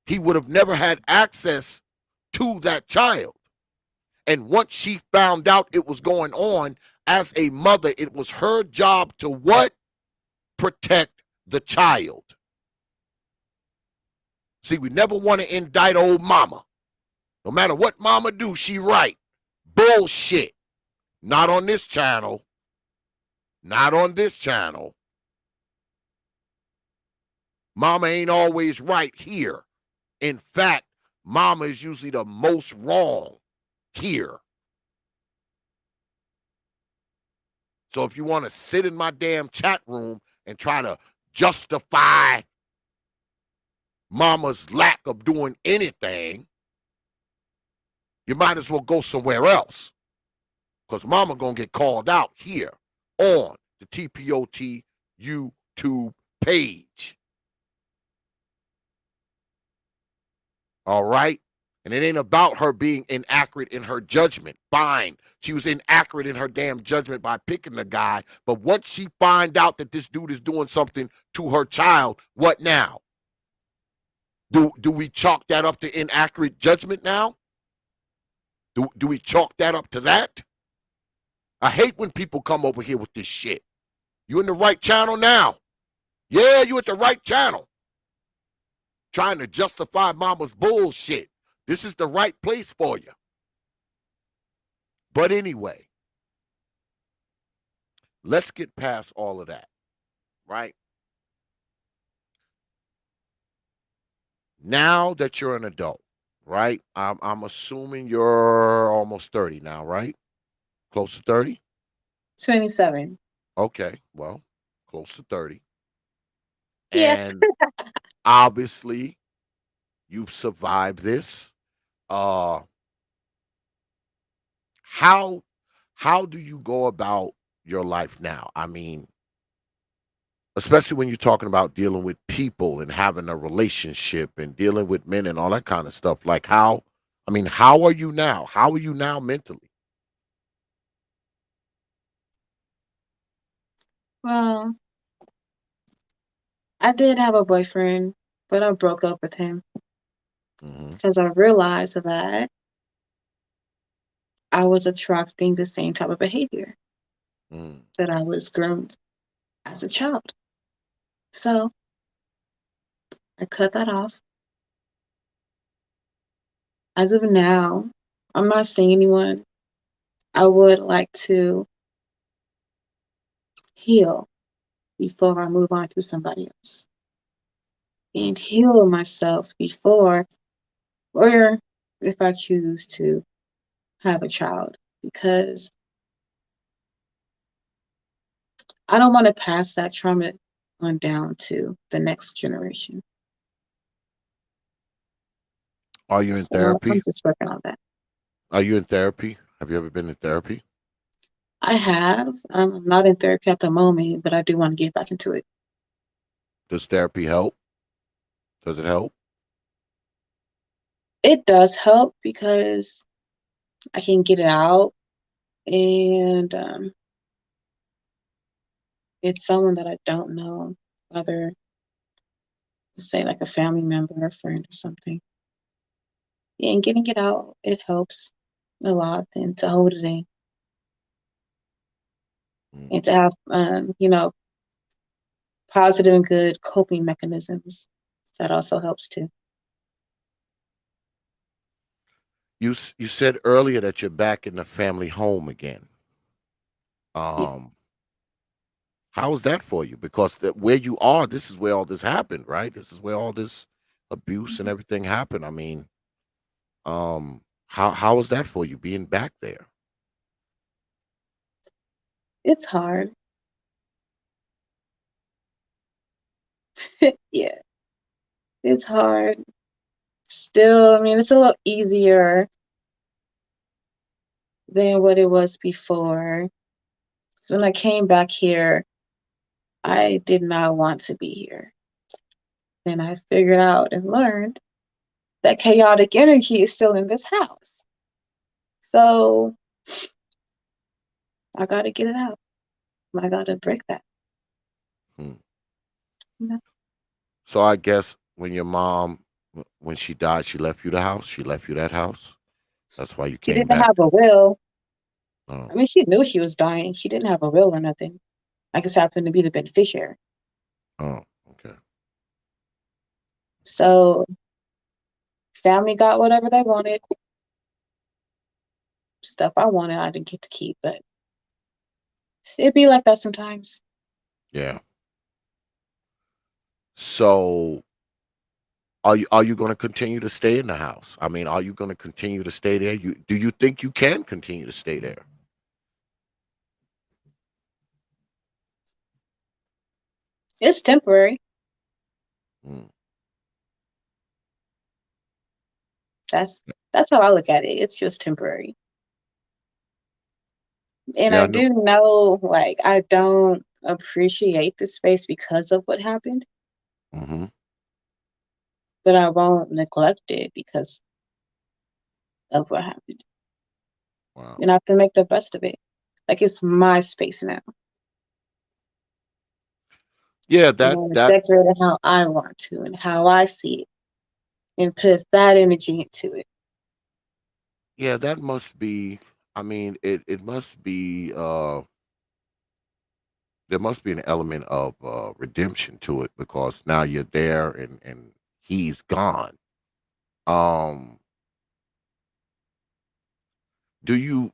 He would have never had access to that child. And once she found out it was going on, as a mother, it was her job to what? Protect the child. See, we never want to indict old mama. No matter what mama do, she right. Bullshit. Not on this channel. Not on this channel. Mama ain't always right here. In fact, mama is usually the most wrong here. So if you want to sit in my damn chat room and try to justify mama's lack of doing anything, you might as well go somewhere else. Because mama gonna get called out here on the T.P.O.T. YouTube page. All right? And it ain't about her being inaccurate in her judgment. Fine. She was inaccurate in her damn judgment by picking the guy. But once she find out that this dude is doing something to her child, what now? Do we chalk that up to inaccurate judgment now? Do we chalk that up to that? I hate when people come over here with this shit. You in the right channel now. Yeah, you at the right channel. Trying to justify mama's bullshit. This is the right place for you. But anyway, let's get past all of that, right? Now that you're an adult, right? I'm assuming you're almost 30 now, right? Close to 30? 27. Okay, well, close to 30. Yeah. And obviously, you've survived this. Uh how do you go about your life now? I mean, especially when you're talking about dealing with people and having a relationship and dealing with men and all that kind of stuff. Like how are you now? How are you now mentally? Well, I did have a boyfriend, but I broke up with him Hmm. because I realized that I was attracting the same type of behavior Mm. that I was groomed as a child. So I cut that off. As of now, I'm not seeing anyone. I would like to heal before I move on to somebody else Mm. and heal myself before, or if I choose to have a child, because I don't want to pass that trauma on down to the next generation. Are you in So I'm therapy? just working on that. Are you in therapy? Have you ever been in therapy? I have. I'm not in therapy at the moment, but I do want to get back into it. Does therapy help? Does it help? It does help because I can get it out, and it's someone that I don't know, whether say like a family member or friend or something. Yeah, and getting it out, it helps a lot than to hold it in Mm. and to have, positive and good coping mechanisms. That also helps too. You said earlier that you're back in the family home again. Yeah. Um, how is that for you? Because where you are, this is where all this happened, right? This is where all this abuse and Mhm. everything happened. I mean, how is that for you being back there? It's hard. Yeah, it's hard. Still, I mean, it's a little easier than what it was before. So when I came back here, I did not want to be here. Then I figured out and learned that chaotic energy is still in this house. So I got to get it out. I got to break that. Hmm. You know? So I guess when your mom, when she died, she left you the house. She left you that house. That's why you She came didn't back. have a will. Oh, I mean, she knew she was dying. She didn't have a will or nothing. I just happened to be the beneficiary. oh, okay. So family got whatever they wanted. Stuff I wanted, I didn't get to keep, but it'd be like that sometimes. Yeah. So are you going to continue to stay in the house? I mean, are you going to continue to stay there? Do you think you can continue to stay there? It's temporary. Mm. That's that's how I look at it. It's just temporary. And Yeah, I I know. do know, like, I don't appreciate the space because of what happened, Hmm. but I won't neglect it because of what happened. Wow. And I have to make the best of it. Like, it's my space now. Yeah, And I that want to that decorate it how I want to and how I see it and put that energy into it. yeah, that must be. I mean, it must be. There must be an element of redemption to it because now you're there and he's gone. Um, do you?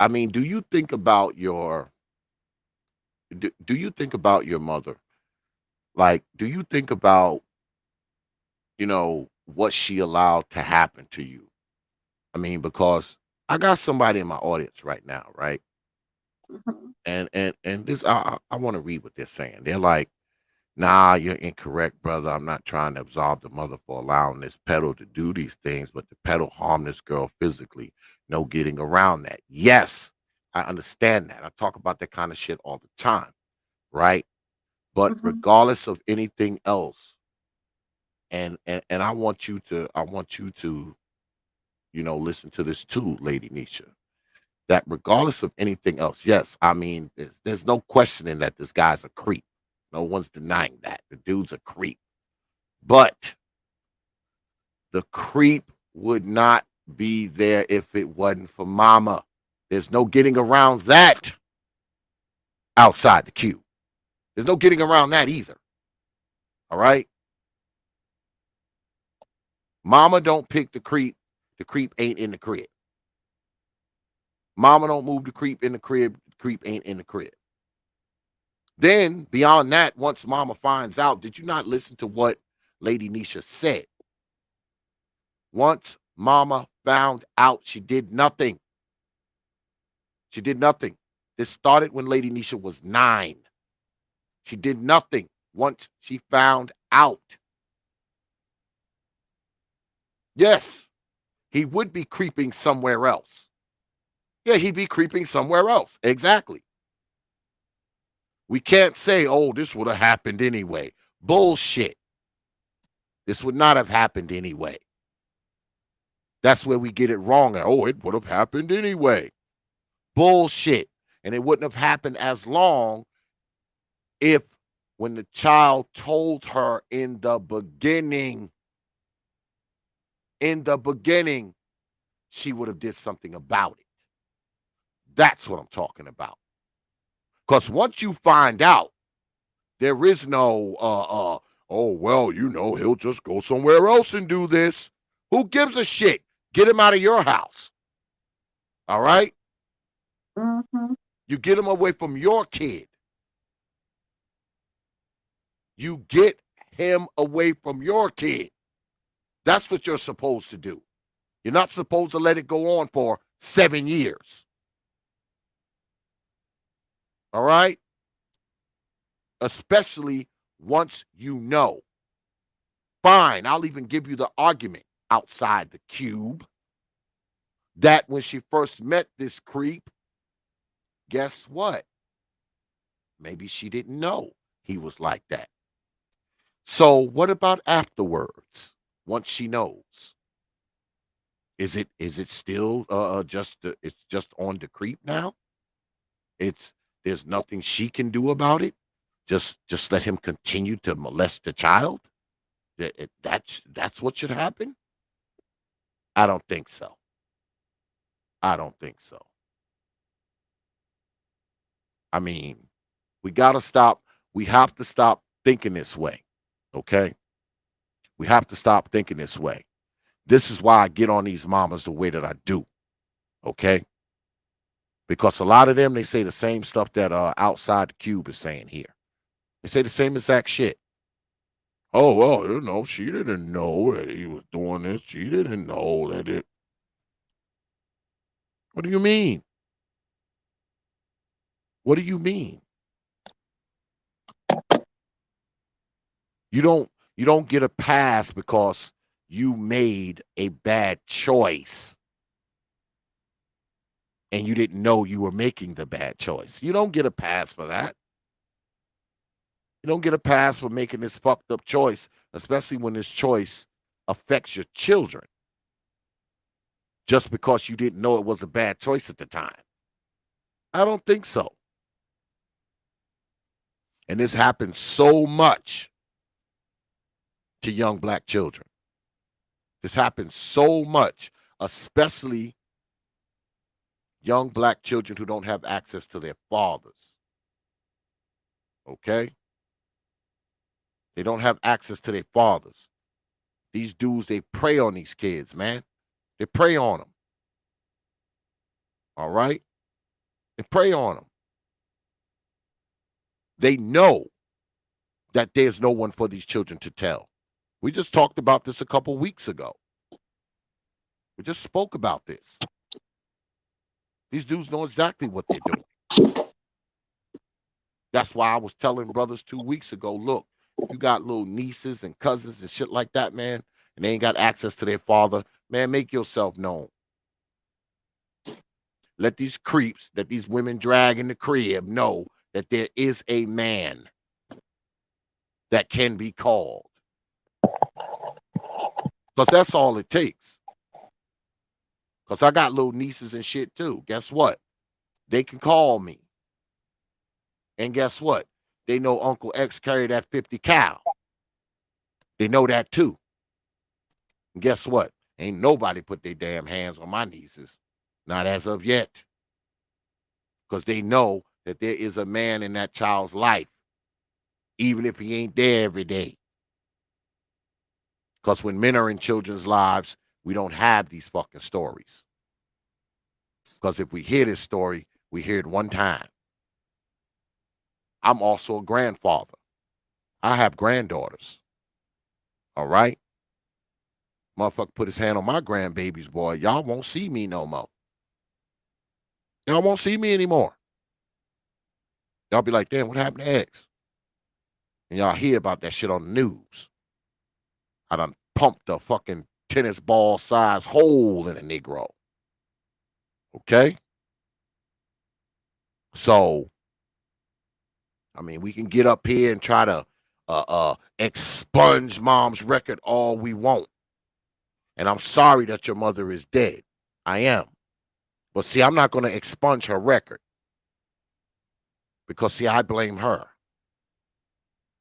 I mean, do you think about your? Do you think about your mother? Like, do you think about what she allowed to happen to you? I mean, because I got somebody in my audience right now, right? Mhm. And this I want to read what they're saying. They're like, "Nah, you're incorrect, brother. I'm not trying to absolve the mother for allowing this pedo to do these things, but the pedo harmed this girl physically. No getting around that. Yes, I understand that. I talk about that kind of shit all the time, right? But Mhm. regardless of anything else, and I want you to listen to this too, Lady Nisha. That regardless of anything else, yes, I mean, there's no questioning that this guy's a creep. No one's denying that. The dude's a creep. But the creep would not be there if it wasn't for mama. There's no getting around that outside the queue. There's no getting around that either. All right. Mama don't pick the creep. The creep ain't in the crib. Mama don't move the creep in the crib. The creep ain't in the crib. Then beyond that, once mama finds out, did you not listen to what Lady NIESHA said? Once mama found out, she did nothing. She did nothing. This started when Lady NIESHA was 9. She did nothing once she found out. Yes, he would be creeping somewhere else. Yeah, he'd be creeping somewhere else. Exactly. We can't say, oh, this would have happened anyway. Bullshit. This would not have happened anyway. That's where we get it wrong. Oh, it would have happened anyway. Bullshit. And it wouldn't have happened as long if when the child told her in the beginning, she would have did something about it. That's what I'm talking about. Because once you find out, there is no, oh, well, he'll just go somewhere else and do this. Who gives a shit? Get him out of your house. All right? Mm-hmm. You get him away from your kid. You get him away from your kid. That's what you're supposed to do. You're not supposed to let it go on for 7 years. All right? Especially once you know. Fine, I'll even give you the argument outside the cube that when she first met this creep, guess what? Maybe she didn't know he was like that. So what about afterwards? Once she knows, is it still it's just on the creep now? There's nothing she can do about it. Just let him continue to molest the child. That's what should happen. I don't think so. I don't think so. I mean, we gotta stop. We have to stop thinking this way. Okay, we have to stop thinking this way. This is why I get on these mamas the way that I do. Okay, because a lot of them, they say the same stuff that outside the cube is saying here. They say the same exact shit. Oh, well, she didn't know that he was doing this. She didn't know that it. What do you mean? What do you mean? You don't get a pass because you made a bad choice and you didn't know you were making the bad choice. You don't get a pass for that. You don't get a pass for making this fucked up choice, especially when this choice affects your children. Just because you didn't know it was a bad choice at the time. I don't think so. And this happens so much to young black children. This happens so much, especially young black children who don't have access to their fathers. Okay? They don't have access to their fathers. These dudes, they prey on these kids, man. They prey on them. All right? They prey on them. They know that there's no one for these children to tell. We just talked about this a couple weeks ago. We just spoke about this. These dudes know exactly what they're doing. That's why I was telling brothers 2 weeks ago, look, you got little nieces and cousins and shit like that, man, and they ain't got access to their father, man, make yourself known. Let these creeps that these women drag in the crib know that there is a man that can be called. Because that's all it takes. Because I got little nieces and shit too. Guess what? They can call me. And guess what? They know Uncle X carried that 50 cal. They know that too. And guess what? Ain't nobody put their damn hands on my nieces. Not as of yet. Because they know that there is a man in that child's life. Even if he ain't there every day. Because when men are in children's lives, we don't have these fucking stories. Because if we hear this story, we hear it one time. I'm also a grandfather. I have granddaughters. All right? Motherfucker put his hand on my grandbabies, boy. Y'all won't see me no more. Y'all won't see me anymore. Y'all be like, damn, what happened to X? And y'all hear about that shit on the news. I done pumped a fucking tennis ball size hole in a Negro. Okay? So, I mean, we can get up here and try to expunge mom's record all we want. And I'm sorry that your mother is dead. I am. But see, I'm not going to expunge her record. Because, see, I blame her.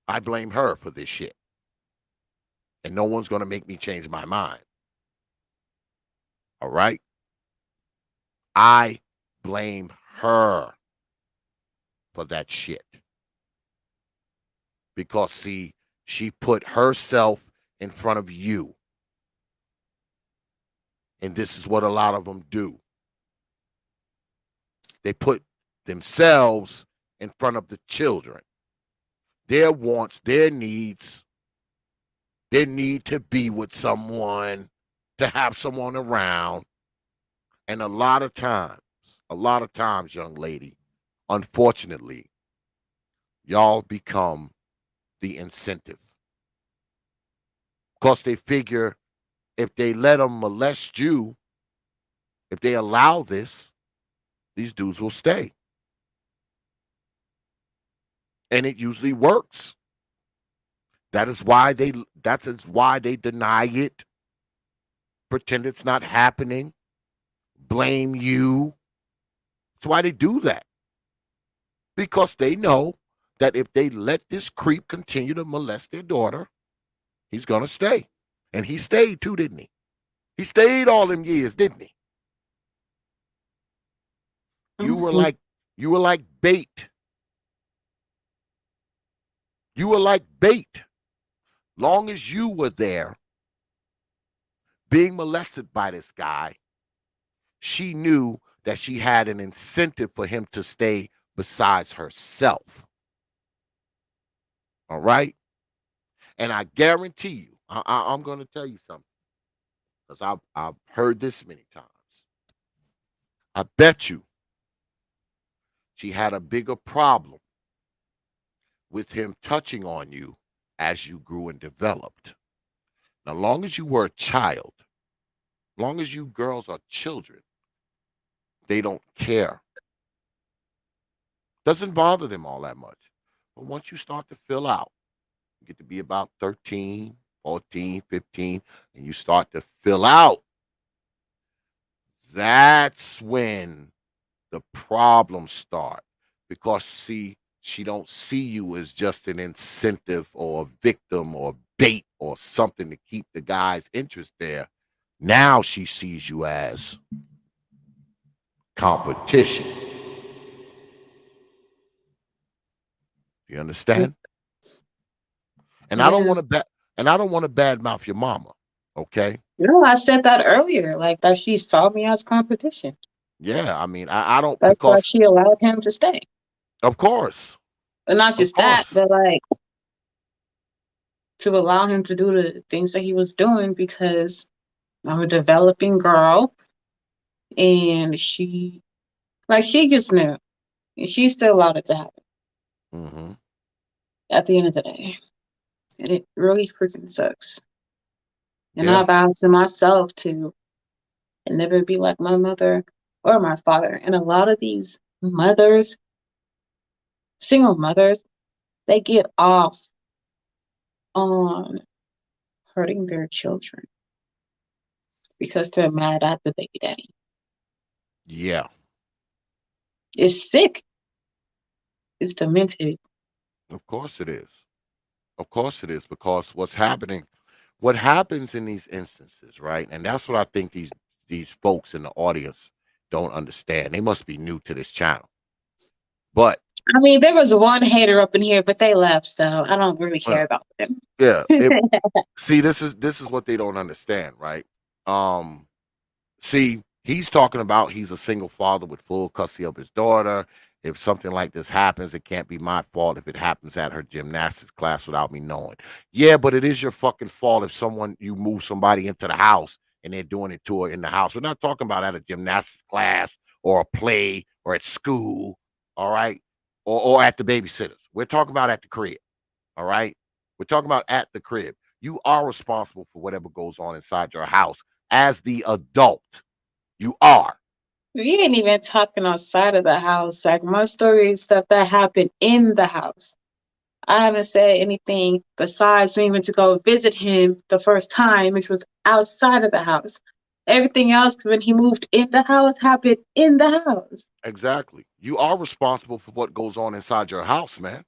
I blame her for this shit. And no one's going to make me change my mind. All right? I blame her for that shit. Because, see, she put herself in front of you. And this is what a lot of them do. They put themselves in front of the children. Their wants, their needs, their need to be with someone, to have someone around. And a lot of times, young lady, unfortunately, y'all become the incentive. Because they figure if they let them molest you, if they allow this, these dudes will stay. And it usually works. That is why they deny it, pretend it's not happening, blame you. That's why they do that. Because they know that if they let this creep continue to molest their daughter, he's gonna stay. And he stayed too, didn't he? He stayed all them years, didn't he? You were like bait. You were like bait. Long as you were there being molested by this guy, she knew that she had an incentive for him to stay besides herself. All right? And I guarantee you, I'm going to tell you something, because I've heard this many times. I bet you she had a bigger problem with him touching on you as you grew and developed. Now, long as you were a child, long as you girls are children, they don't care. Doesn't bother them all that much. But once you start to fill out, you get to be about 13, 14, 15, and you start to fill out, that's when the problems start. Because, see, she don't see you as just an incentive or a victim or bait or something to keep the guy's interest there. Now she sees you as competition. You understand? And I don't Yeah. want to badmouth your mama. Okay. No, I said that earlier, like that she saw me as competition. Yeah. I mean, I don't, That's why because she allowed him to stay. of course. And not Of just that, course. but like to allow him to do the things that he was doing because I'm a developing girl and she just knew. And she still allowed it to happen Mm-hmm. at the end of the day. And it really freaking sucks. And I Yeah. vow to myself to never be like my mother or my father. And a lot of these mothers, single mothers, they get off on hurting their children because they're mad at the baby daddy. Yeah. It's sick. It's demented. Of course it is. Of course it is. Because what happens in these instances, right? And that's what I think these folks in the audience don't understand. They must be new to this channel. But I mean, there was one hater up in here, but they left, so I don't really uh, care about them. yeah. See, this is what they don't understand, right? Um, See, he's talking about he's a single father with full custody of his daughter. If something like this happens, it can't be my fault if it happens at her gymnastics class without me knowing. Yeah, but it is your fucking fault if you move somebody into the house and they're doing it to her in the house. We're not talking about at a gymnastics class or a play or at school, all right, or at the babysitters. We're talking about at the crib, all right. We're talking about at the crib. You are responsible for whatever goes on inside your house as the adult. You are. We ain't even talking outside of the house. Like my story is stuff that happened in the house. I haven't said anything besides we went to go visit him the first time, which was outside of the house. Everything else, when he moved in the house, happened in the house. Exactly. You are responsible for what goes on inside your house, man.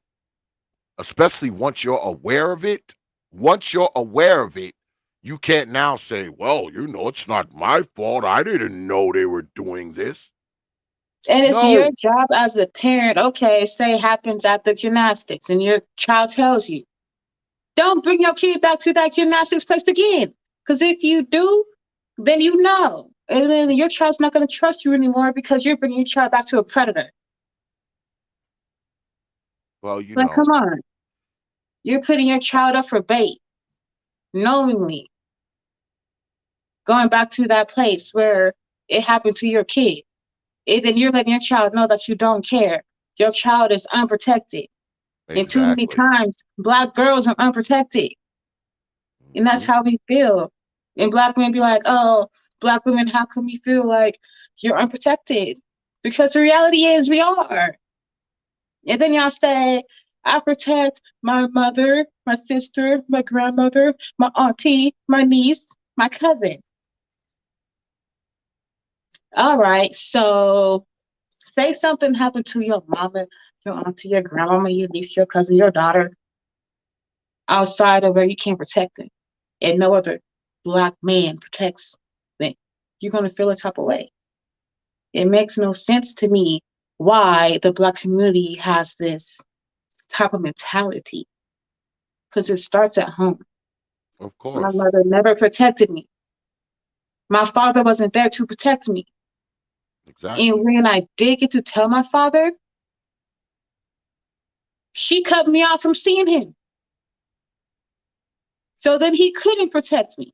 Especially once you're aware of it. Once you're aware of it, you can't now say, well, it's not my fault. I didn't know they were doing this. And it's your No. job as a parent, okay, say it happens at the gymnastics, and your child tells you, don't bring your kid back to that gymnastics place again. Because if you do, then you know. And then your child's not going to trust you anymore because you're bringing your child back to a predator. Well, Like, come on. You're putting your child up for bait, knowingly going back to that place where it happened to your kid. And then you're letting your child know that you don't care. Your child is unprotected. And too many exactly. times, Black girls are unprotected. And that's Hmm. how we feel. And Black men be like, oh, Black women, how come you feel like you're unprotected? Because the reality is we are. And then y'all say, I protect my mother, my sister, my grandmother, my auntie, my niece, my cousin. All right, so say something happened to your mama, your auntie, your grandmama, your niece, your cousin, your daughter, outside of where you can't protect them, and no other Black man protects them. You're gonna feel a type of way. It makes no sense to me why the Black community has this type of mentality because it starts at home. Of My course. mother never protected me. My father wasn't there to protect me. And Exactly. when I did get to tell my father, she cut me off from seeing him. So then he couldn't protect me,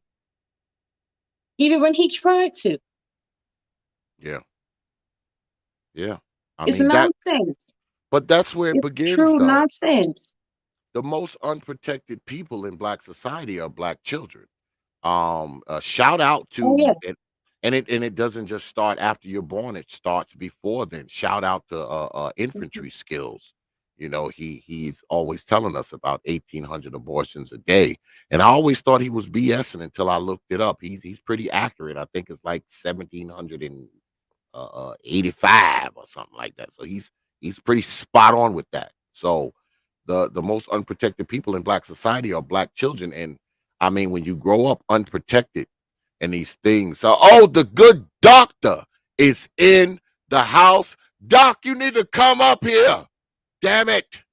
even when he tried to. Yeah. Yeah. I It's mean that, nonsense. but that's where it It's begins true though. nonsense. The most unprotected people in black society are black children. Shout out Oh, yeah. to it, and it doesn't just start after you're born. It starts before then. Shout out to Mhm. infantry skills. He's always telling us about 1,800 abortions a day, and I always thought he was BSing until I looked it up. He's pretty accurate. I think it's like 1,785 or something like that. So he's pretty spot on with that. So the most unprotected people in black society are black children, and I mean when you grow up unprotected and these things. So the good doctor is in the house. Doc, you need to come up here. Damn it.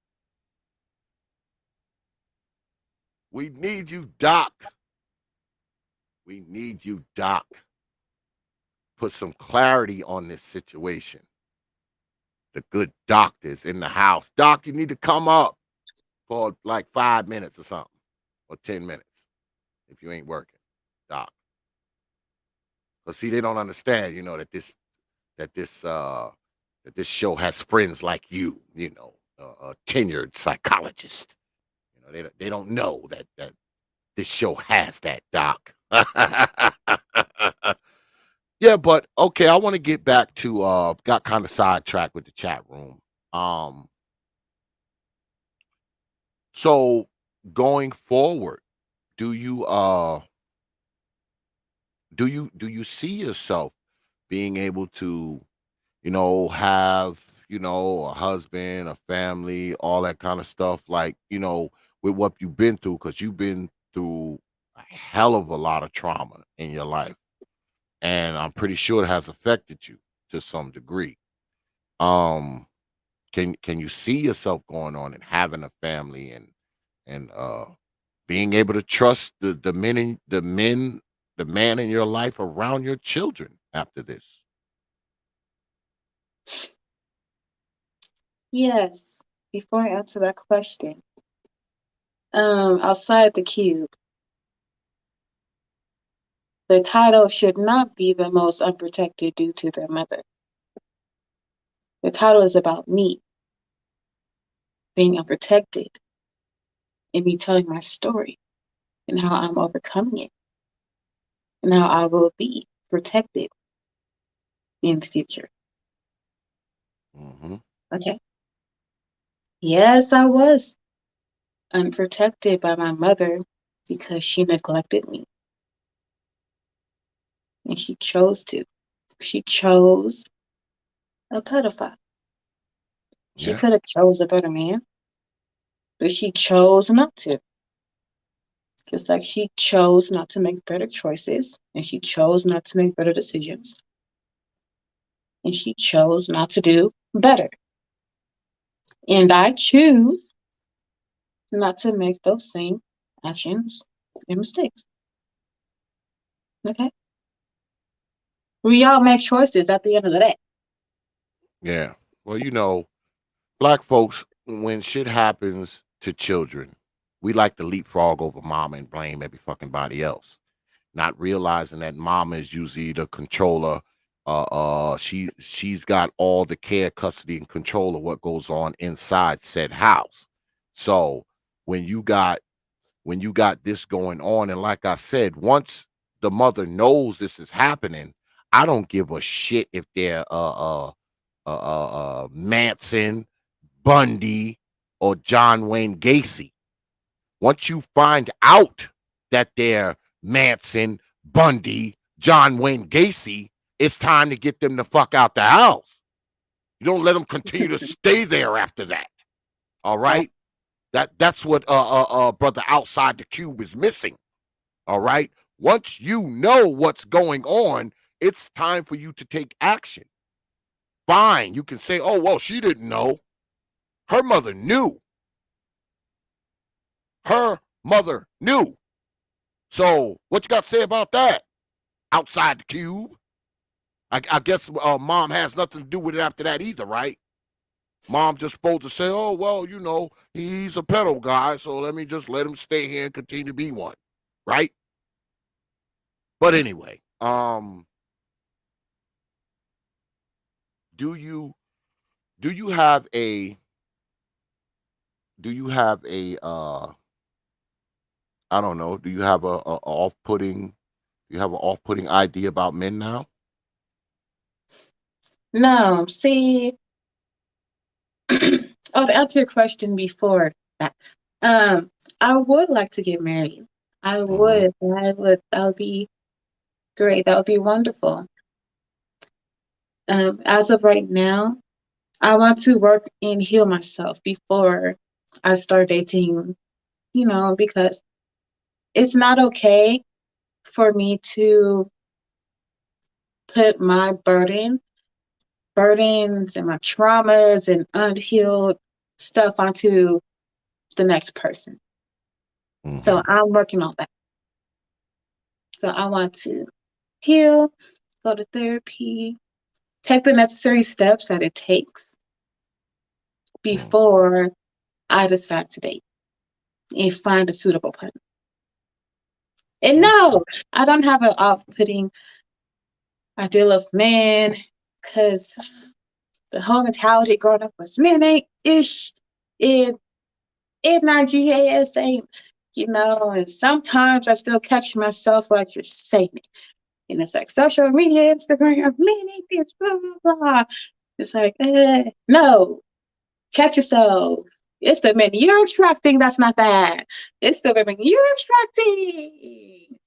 We need you, Doc. We need you, Doc. Put some clarity on this situation. The good doctor's in the house. Doc, you need to come up for like 5 minutes or something, or 10 minutes if you ain't working, Doc. Because see, they don't understand, that this that this show has friends like a tenured psychologist. They don't know that this show has that, Doc. Yeah, but okay, I want to get back to got kind of sidetracked with the chat room. Um, so going forward, do you do you see yourself being able to have, a husband, a family, all that kind of stuff, like, with what you've been through, because you've been through a hell of a lot of trauma in your life. And I'm pretty sure it has affected you to some degree. Um, can you see yourself going on and having a family and being able to trust the man in your life around your children after this? Yes. Before I answer that question, outside the cube, the title should not be the most unprotected due to their mother. The title is about me being unprotected and me telling my story and how I'm overcoming it and how I will be protected in the future. Mm-hmm. Okay. Yes, I was unprotected by my mother because she neglected me and she chose to. She chose a pedophile. She Yeah. could have chose a better man, but she chose not to. Just like she chose not to make better choices and she chose not to make better decisions and she chose not to do better. And I choose not to make those same actions and mistakes. Okay? We all make choices at the end of the day. Yeah. Well, black folks, when shit happens to children, we like to leapfrog over mama and blame every fucking body else, not realizing that mama is usually the controller. She's got all the care, custody, and control of what goes on inside said house. So when you got this going on, and like I said, once the mother knows this is happening, I don't give a shit if they're Manson, Bundy, or John Wayne Gacy. Once you find out that they're Manson, Bundy, John Wayne Gacy, it's time to get them the fuck out the house. You don't let them continue to stay there after that. All right? That's what brother outside the cube is missing. All right? Once you know what's going on, it's time for you to take action. Fine, you can say, "Oh, well, she didn't know." Her mother knew. Her mother knew. So, what you got to say about that? Outside the cube. I guess mom has nothing to do with it after that either, right? Mom just supposed to say, "Oh, well, he's a pedo guy, so let me just let him stay here and continue to be one," right? But anyway, do you do you have a I don't know, do you have a off-putting idea about men now? No, see, oh, to answer your question before that, I would like to get married. I Mhm. would. That would be great. That would be wonderful. As of right now, I want to work and heal myself before I start dating, because it's not okay for me to put my burdens and my traumas and unhealed stuff onto the next person. So Mhm. I'm working on that. So I want to heal, go to therapy, take the necessary steps that it takes Mm. before I decide to date and find a suitable partner. And Okay. no, I don't have an off-putting ideal of man because the whole mentality growing up was men ain't ish. It Nigeria same, and sometimes I still catch myself like just saying it. And it's like social media, Instagram, men ain't this, blah, blah, blah. It's like, no, check yourself. It's the men you're attracting that's not bad. It's the women you're attracting.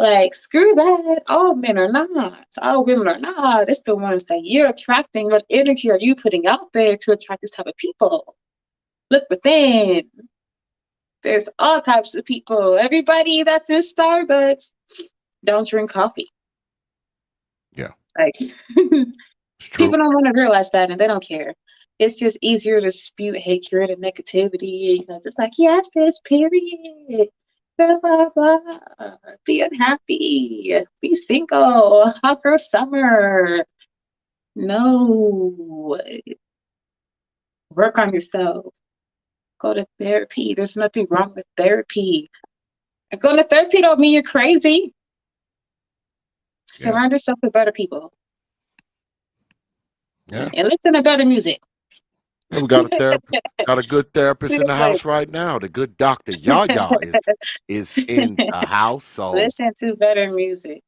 Like, screw that. All men are not. All women are not. It's the ones that you're attracting. What energy are you putting out there to attract this type of people? Look within. There's all types of people. Everybody that's in Starbucks don't drink coffee. Yeah, Like, it's people true. don't want to realize that and they don't care. it's just easier to spew hatred and negativity. You know, just like, yes, this period. Blah, blah, blah. Be unhappy. Be single. Hot girl summer. No. Work on yourself. Go to therapy. There's nothing wrong with therapy. Going to therapy don't mean you're crazy. Yeah. Surround yourself with better people. Yeah. And listen to better music. And we got a good therapist in the house right now. The good Dr. Yaya is in the house. So listen to better music.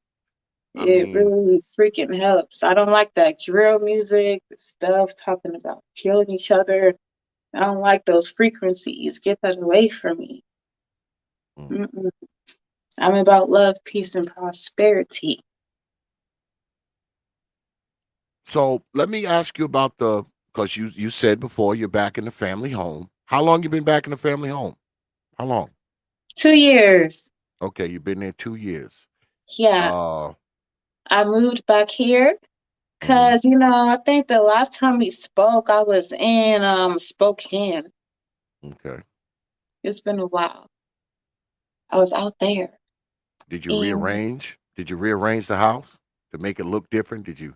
I It mean, really freaking helps. I don't like that drill music, the stuff talking about killing each other. I don't like those frequencies. Get that away from me. Mm-mm. I'm about love, peace, and prosperity. so let me ask you about because you said before you're back in the family home. How long you been back in the family home? How long? 2 years. Okay, you've been there 2 years. Yeah. I moved back here because, I think the last time we spoke, I was in Spokane. Okay. It's been a while. I was out there. Did you rearrange? Did you rearrange the house to make it look different? Did you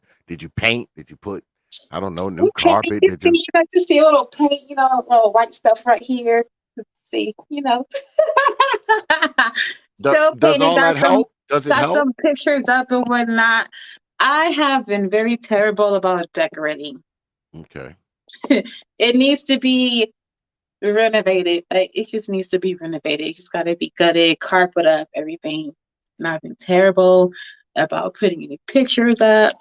paint? Did you put, I don't know, new Okay, carpet? Did you? you see a little paint, little white stuff right here. See, still Does painting. all that help? Does it Got help? some pictures up and whatnot. I have been very terrible about decorating. Okay. It needs to be renovated. It just needs to be renovated. It just got to be gutted, carpet up, everything. And I've been terrible about putting any pictures up.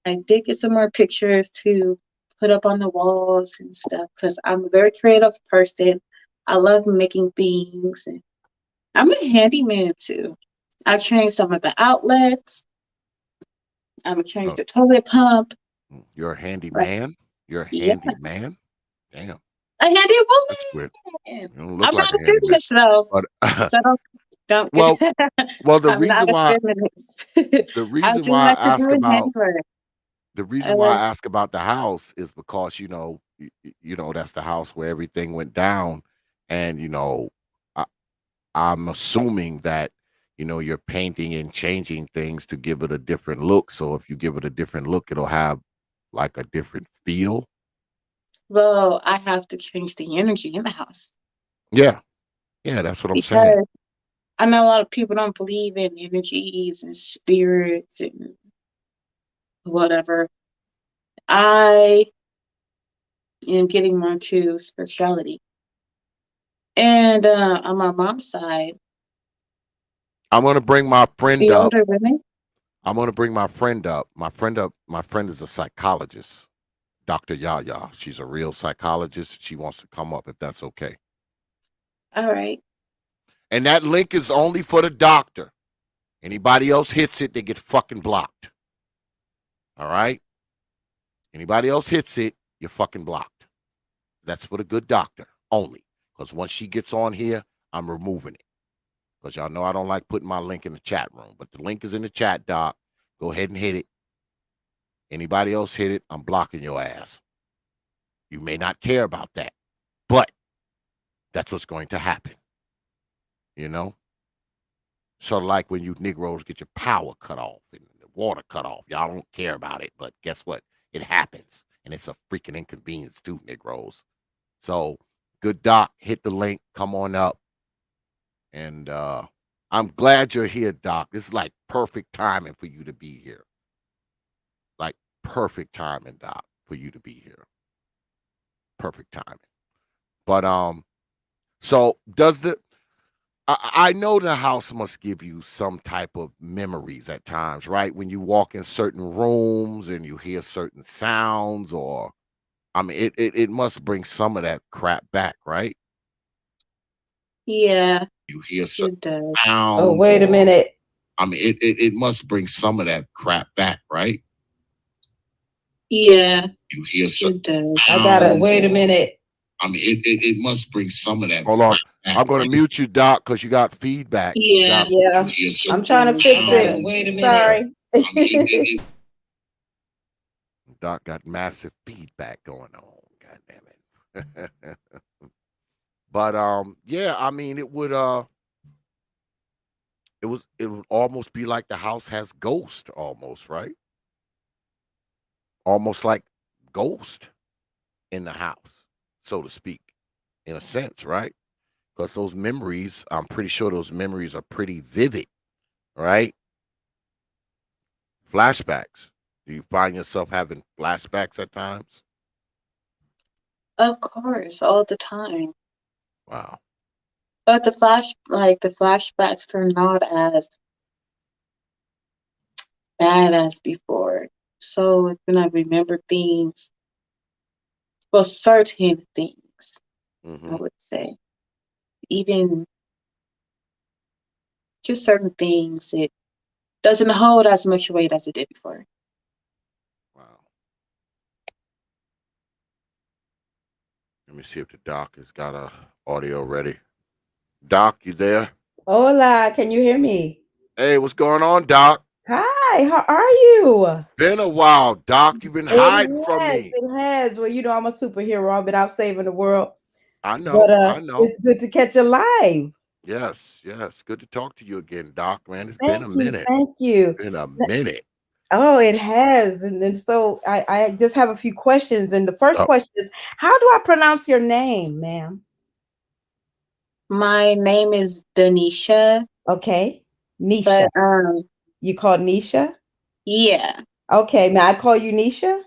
I did get some more pictures to put up on the walls and stuff because I'm a very creative person. I love making things. And I'm a handyman too. I changed some of the outlets. I'm gonna change Oh, the toilet pump. you're a handyman? You're a Yeah, handyman? Damn, a handy that's weird. woman. You don't look I'm like not a a handyman. feminist though, But so don't well, the I'm not reason a why feminist. the I reason do why like I to ask do about handwork. the I reason why I love, ask about the house is because that's the house where everything went down, and I, I'm assuming that you're painting and changing things to give it a different look. So if you give it a different look, it'll have like a different feel. well, I have to change the energy in the house Yeah, yeah, that's what I'm saying. because I know a lot of people don't believe in energies and spirits and whatever. I am getting more into spirituality. And on my mom's side, I'm gonna bring my friend the up. older women, I'm gonna bring my friend up. My friend is a psychologist, Dr. Yaya. She's a real psychologist. She wants to come up if that's okay. all right. And that link is only for the doctor. Anybody else hits it, they get fucking blocked. All right? Anybody else hits it, you're fucking blocked. That's for the good doctor only. Because once she gets on here, I'm removing it. Because y'all know I don't like putting my link in the chat room. But the link is in the chat, doc. Go ahead and hit it. Anybody else hit it, I'm blocking your ass. You may not care about that, but that's what's going to happen. You know? Sort of like when you Negroes get your power cut off and the water cut off. Y'all don't care about it, but guess what? It happens. And it's a freaking inconvenience too, Negroes. So, good doc, hit the link, come on up. And I'm glad you're here, Doc. This is like perfect timing for you to be here. Like perfect timing, Doc, for you to be here. Perfect timing. But so does I know the house must give you some type of memories at times, right? When you walk in certain rooms and you hear certain sounds, or I mean, it must bring some of that crap back, right? Yeah, You hear certain it does. Oh, sounds, wait a or minute. I mean, it must bring some of that crap back, right? Yeah, You hear certain it does. I gotta sounds, wait a or minute. I mean, it must bring some of that. Hold on, back, I'm going to mute you, Doc, because you got feedback. You Yeah. got Yeah, I'm trying to fix it. wait a minute. Sorry. I mean, Doc got massive feedback going on. God But yeah, I mean, it would almost be like the house has ghost, almost, right? Almost like ghost in the house, so to speak, in a sense, right? Because those memories, I'm pretty sure those memories are pretty vivid, right? Flashbacks. Do you find yourself having flashbacks at times? Of course, all the time. Wow. But the flashbacks are not as bad as before. So when I remember things, well, certain things, I Hmm. would say, even just certain things, it doesn't hold as much weight as it did before. Wow. Let me see if the doc has got a audio ready. Doc, you there? Hola, can you hear me? Hey, what's going on, Doc? Hi, how are you? Been a while, Doc. You've been It hiding from has, me. it has. Well, I'm a superhero. I've been out saving the world. I But know. I know. it's good to catch you live. Yes, yes. Good to talk to you again, Doc. Man, it's been Thank a you, minute. thank you. Been a minute. Oh, it has. And so I just have a few questions. And the first Oh, question is, how do I pronounce your name, ma'am? My name is Denisha, Okay. Nisha. but You called Nisha? yeah, Okay. May I call you Nisha?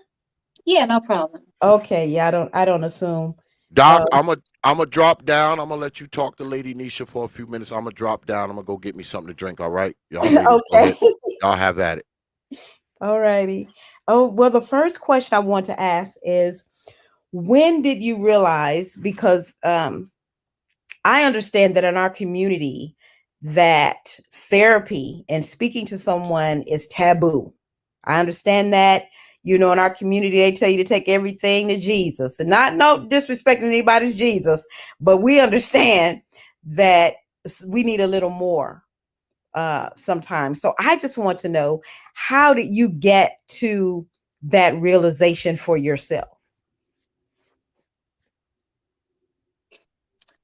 yeah, no problem. Okay. Yeah, I don't assume. Uh, Doc, I'm a drop down. I'm gonna let you talk to Lady Nisha for a few minutes. I'm gonna drop down. I'm gonna go get me something to drink. All right, y'all ladies, go okay. ahead. Y'all have at it. All righty. Oh, well, the first question I want to ask is, when did you realize, because I understand that in our community that therapy and speaking to someone is taboo. I understand that, in our community they tell you to take everything to Jesus, and not no disrespecting anybody's Jesus, but we understand that we need a little more sometimes. So I just want to know, how did you get to that realization for yourself?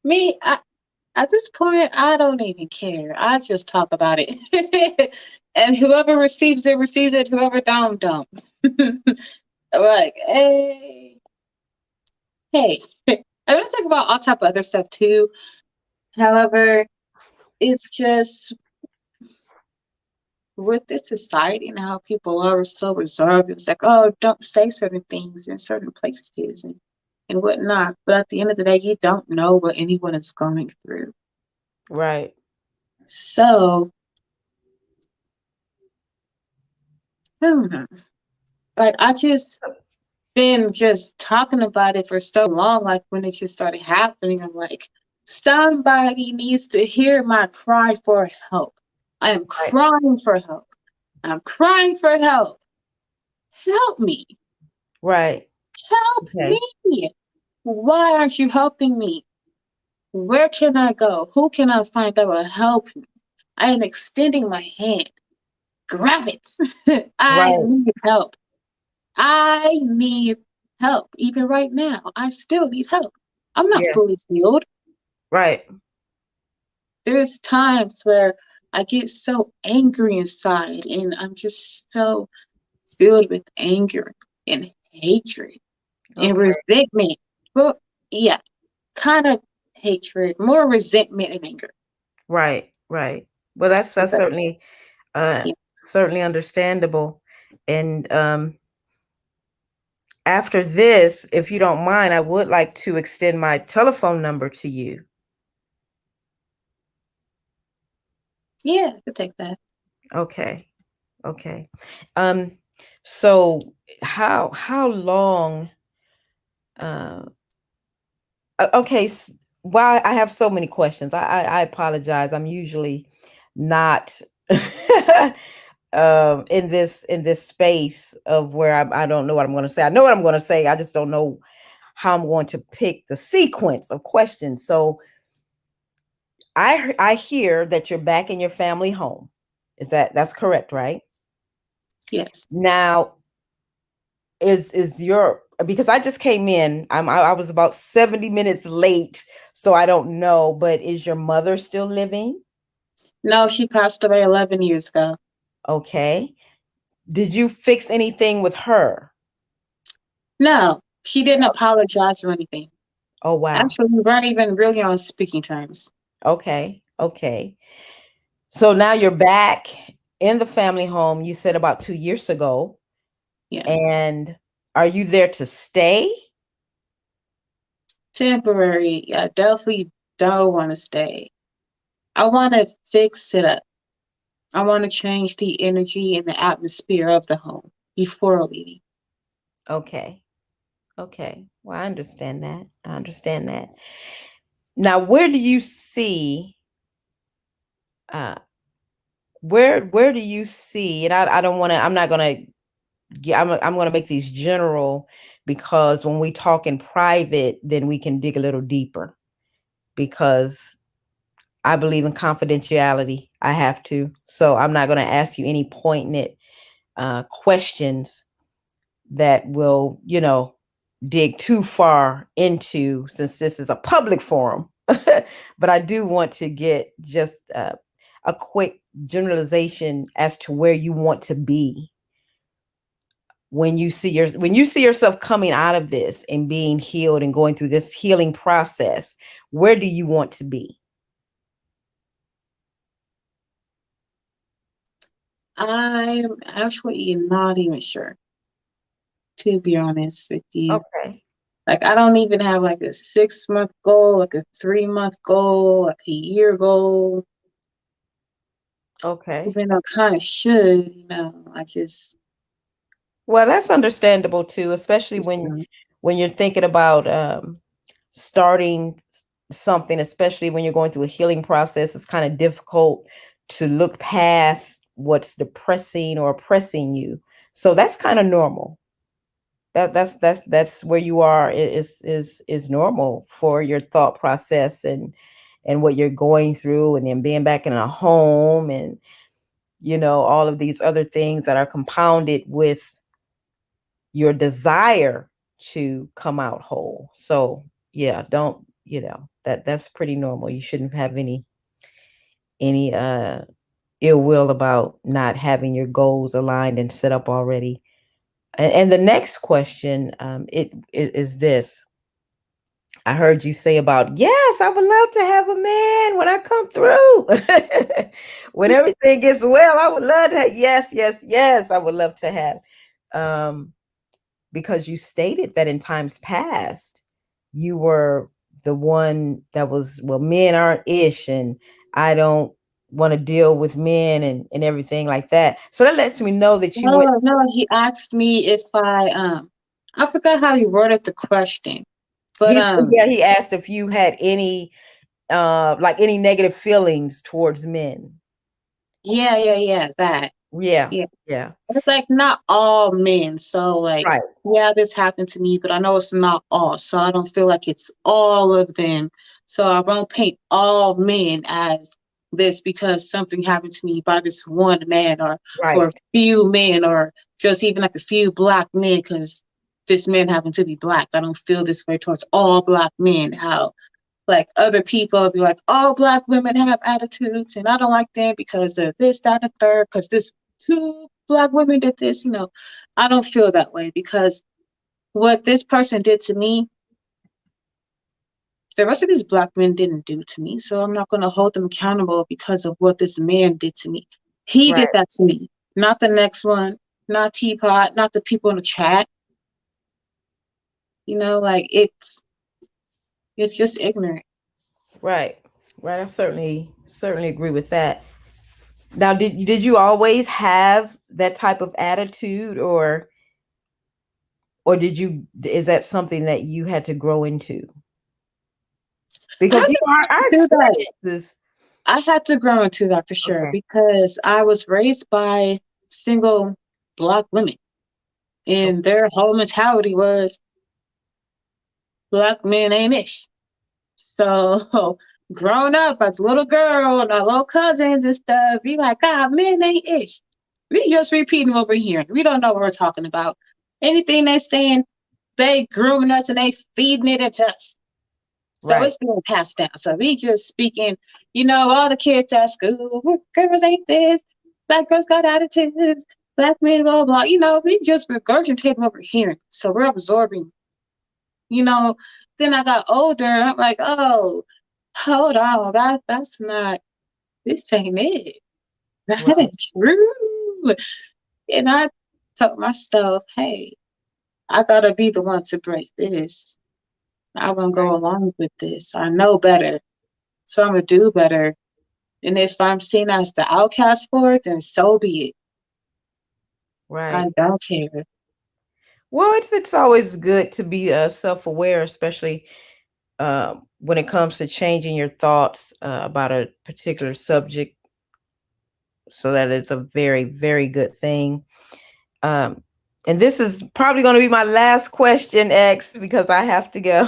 Me, at this point, I don't even care. I just talk about it. And whoever receives it. Whoever don't. Like, hey. I want to talk about all type of other stuff too. However, it's just with this society and how people are so reserved. It's like, oh, don't say certain things in certain places and whatnot. But at the end of the day, you don't know what anyone is going through. Right. So, I don't know. Like, I just been just talking about it for so long. Like, when it just started happening, I'm like, somebody needs to hear my cry for help. I am Right. crying for help. I'm crying for help. Help me. Right. Help Okay. me. Why aren't you helping me? Where can I go? Who can I find that will help me? I am extending my hand. Grab it. I Right. need help. I need help. Even right now, I still need help. I'm not Yeah. fully healed. Right. There's times where I get so angry inside and I'm just so filled with anger and hatred and Okay. resentment. Well, yeah, kind of hatred, more resentment and anger. Right. Right. Well, Just that's like, uh yeah, certainly understandable. And after this, if you don't mind, I would like to extend my telephone number to you. yeah, I could take that. Okay. Okay. Um so how long uh okay, why I have so many questions. I apologize. I'm usually not in this space of where I don't know what I'm going to say. I know what I'm going to say. I just don't know how I'm going to pick the sequence of questions. So I hear that you're back in your family home. That's correct, right? Yes. Now, is your because I just came in. I was about 70 minutes late, so I don't know. But is your mother still living? No, she passed away 11 years ago. Okay. Did you fix anything with her? No, she didn't apologize or anything. Oh, wow. Actually, we weren't even really on speaking terms. Okay. Okay. So now you're back in the family home, you said about 2 years ago. Yeah. And are you there to stay? Temporary. I definitely don't want to stay. I want to fix it up. I want to change the energy and the atmosphere of the home before leaving. Okay. Okay. Well, I understand that. I understand that. Now, where do you see uh where do you see, and I don't want to, I'm not going to get, I'm going to make these general, because when we talk in private, then we can dig a little deeper, because I believe in confidentiality. I have to. So I'm not going to ask you any poignant questions that will, dig too far into, since this is a public forum. But I do want to get just a quick generalization as to where you want to be when you see yourself coming out of this and being healed and going through this healing process. Where do you want to be? I'm actually not even sure, to be honest with you. Okay. Like, I don't even have like a 6-month goal, like a 3-month goal, like a year goal. Okay. Even though I kind of should, I just, Well, that's understandable too, especially when you're thinking about starting something, especially when you're going through a healing process. It's kind of difficult to look past what's depressing or oppressing you. So that's kind of normal. That's where you are, is normal for your thought process and what you're going through, and then being back in a home, and all of these other things that are compounded with your desire to come out whole. So yeah, don't, that's pretty normal. You shouldn't have any ill will about not having your goals aligned and set up already. And the next question is this. I heard you say about, yes, I would love to have a man when I come through. When everything gets well, I would love to have, yes, yes, yes, I would love to have. Because you stated that in times past, you were the one that was, well, men aren't ish, and I don't want to deal with men and everything like that. So that lets me know that you went. no, he asked me if I forgot how he worded the question, but He asked if you had any like any negative feelings towards men. yeah, that. Yeah. Yeah. Yeah. It's like not all men. So like, Right. yeah, this happened to me, but I know it's not all. So I don't feel like it's all of them. So I won't paint all men as this because something happened to me by this one man or Right. a few men or just even like a few black men because this man happened to be black. I don't feel this way towards all black men. How like other people be like, all black women have attitudes and I don't like them because of this, that, and third, because this 2 black women did this, I don't feel that way because what this person did to me, the rest of these black men didn't do to me. So I'm not going to hold them accountable because of what this man did to me. He Right. did that to me, not the next one, not T.P.O.T, not the people in the chat. Like it's just ignorant. Right. Right. I certainly agree with that. Now, did you always have that type of attitude, or is that something that you had to grow into? Because I our to that. experiences. I had to grow into that for sure Okay. because I was raised by single black women, and their whole mentality was black men ain't ish. So growing up as a little girl and our little cousins and stuff, be like, God, men ain't ish. We just repeating what we're hearing. We don't know what we're talking about. Anything they're saying, they grooming us and they feeding it into us. So Right. it's being passed down. So we just speaking, all the kids at school, girls ain't this, black girls got attitudes, black men, blah, blah. We just regurgitating what we're hearing. So we're absorbing, Then I got older, I'm like, oh, hold on, that's not, this ain't it. That Right. ain't true. And I told myself, hey, I gotta be the one to break this. I won't go Right. along with this. I know better. So I'm gonna do better. And if I'm seen as the outcast for it, then so be it. I Right. don't care. Well, it's always good to be self-aware, especially when it comes to changing your thoughts about a particular subject. So that is a very, very good thing. Um, and this is probably going to be my last question, X, because I have to go.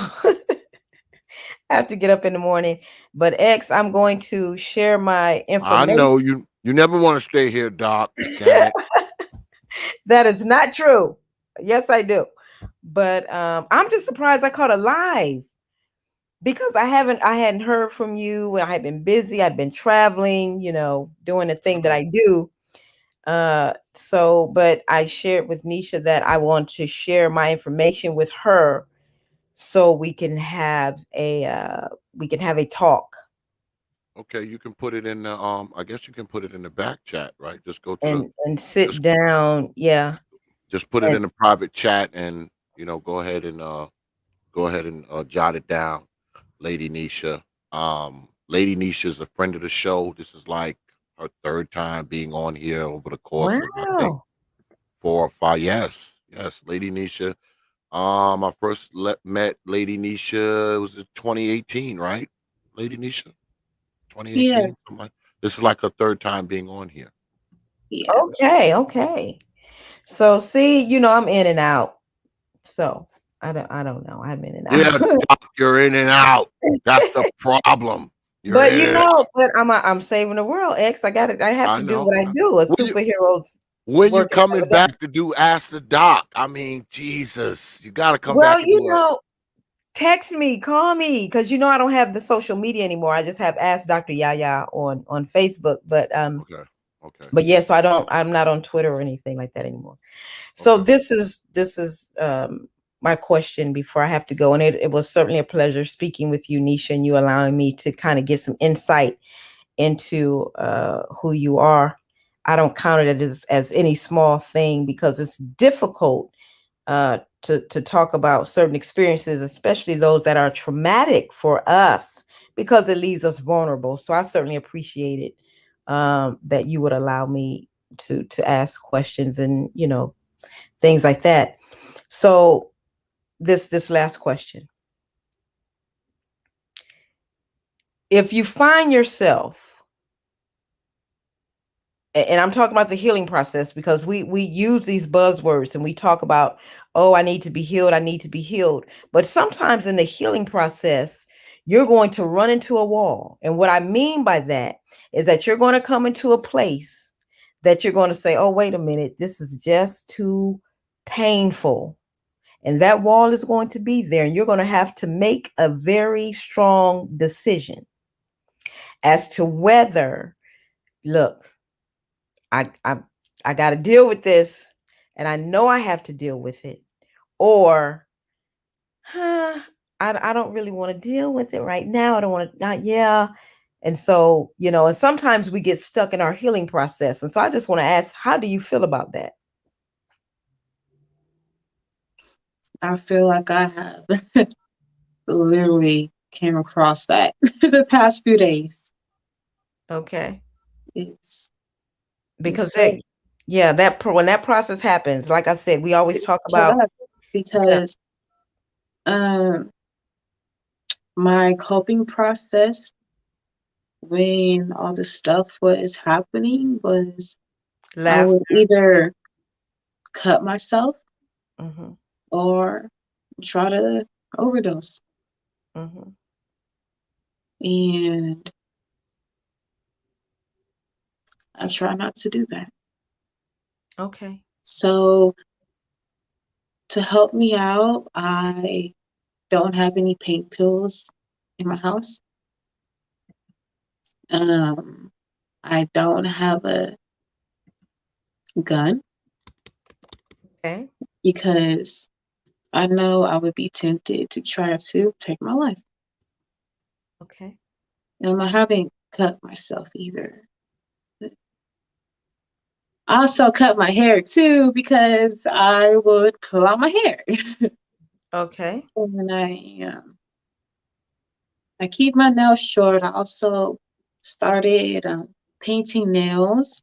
I have to get up in the morning. But X, I'm going to share my I information. know you. You never want to stay here, Doc. Damn it. That is not true. Yes, I do. But I'm just surprised I caught a live because I hadn't heard from you. I had been busy. I'd been traveling, doing the thing that I do. But I shared with NIESHA that I want to share my information with her so we can have a talk Okay, you can put it in the I guess you can put it in the back chat, right? Just go to the and sit just down. Yeah. just put it And in the private chat and go ahead and jot it down, Lady Nisha. Lady Nisha is a friend of the show. This is like her third time being on here over the course of I think wow. 4 or 5. Yes, yes, Lady Nisha. I first met Lady Nisha. It was in 2018, right? Lady Nisha, Yeah, 2018. Something like. This is like her third time being on here. yeah. Okay, okay. So see, I'm in and out. So I don't know. I'm in and Yeah, out. Doc, you're in and out. That's the problem. You're But in and out. I'm saving the world, X. I have I to do know. what I do. A When you superhero's when you work is coming never done. back to do Ask the Doc? I mean, Jesus, you got to come Well, back and do it. text me, call me, because I don't have the social media anymore. I just have Ask Dr. Yaya on Facebook. Okay, okay, But yeah, so I'm not on Twitter or anything like that anymore. So okay. this is my question before I have to go. And it was certainly a pleasure speaking with you, NIESHA, and you allowing me to kind of get some insight into who you are. I don't count it as any small thing because it's difficult to talk about certain experiences, especially those that are traumatic for us, because it leaves us vulnerable. So I certainly appreciate it that you would allow me to ask questions and things like that. So this last question: if you find yourself, and I'm talking about the healing process, because we use these buzzwords and we talk about, oh, I need to be healed, I need to be healed. But sometimes in the healing process, you're going to run into a wall. And what I mean by that is that you're going to come into a place that you're going to say, oh, wait a minute, this is just too painful. And that wall is going to be there. And you're going to have to make a very strong decision as to whether, look, I I got to deal with this, and I know I have to deal with it, or huh, I don't really want to deal with it right now. I don't want to. Not yeah. And so and sometimes we get stuck in our healing process. And so I just want to ask, how do you feel about that? I feel like I have literally came across that the past few days. Okay, It's it's because tough. yeah, when that process happens, like I said, we always It's talk about tough yeah. because um my coping process when all the stuff was happening was I Laugh. would either cut myself Mm-hmm, or try to overdose. mm-hmm. And I try not to do that. Okay. So to help me out, I don't have any pain pills in my house. Um, I don't have a gun Okay. because I know I would be tempted to try to take my life. Okay. And I haven't cut myself either. I also cut my hair too because I would pull out my hair. Okay. And I keep my nails short. I also started painting nails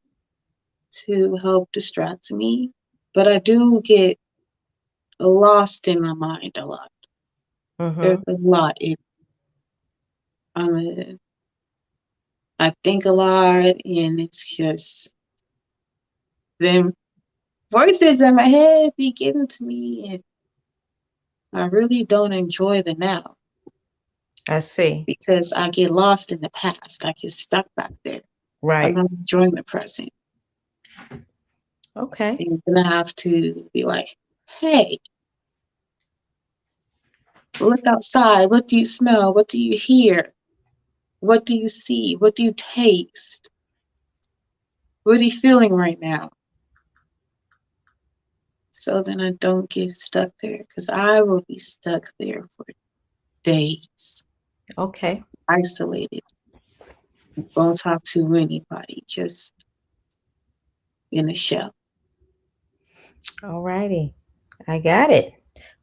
to help distract me, but I do get lost in my mind a lot. There's Mm-hmm. a lot. Um, I think a lot, and it's just them voices in my head be getting to me, and I really don't enjoy the now I see. because I get lost in the past. I get stuck back there. I'm Right. not enjoying the present. Okay. And then I have to be like, hey, look outside. What do you smell? What do you hear? What do you see? What do you taste? What are you feeling right now? So then I don't get stuck there because I will be stuck there for days, Okay. isolated, won't talk to anybody, just in a shell. All righty. I got it.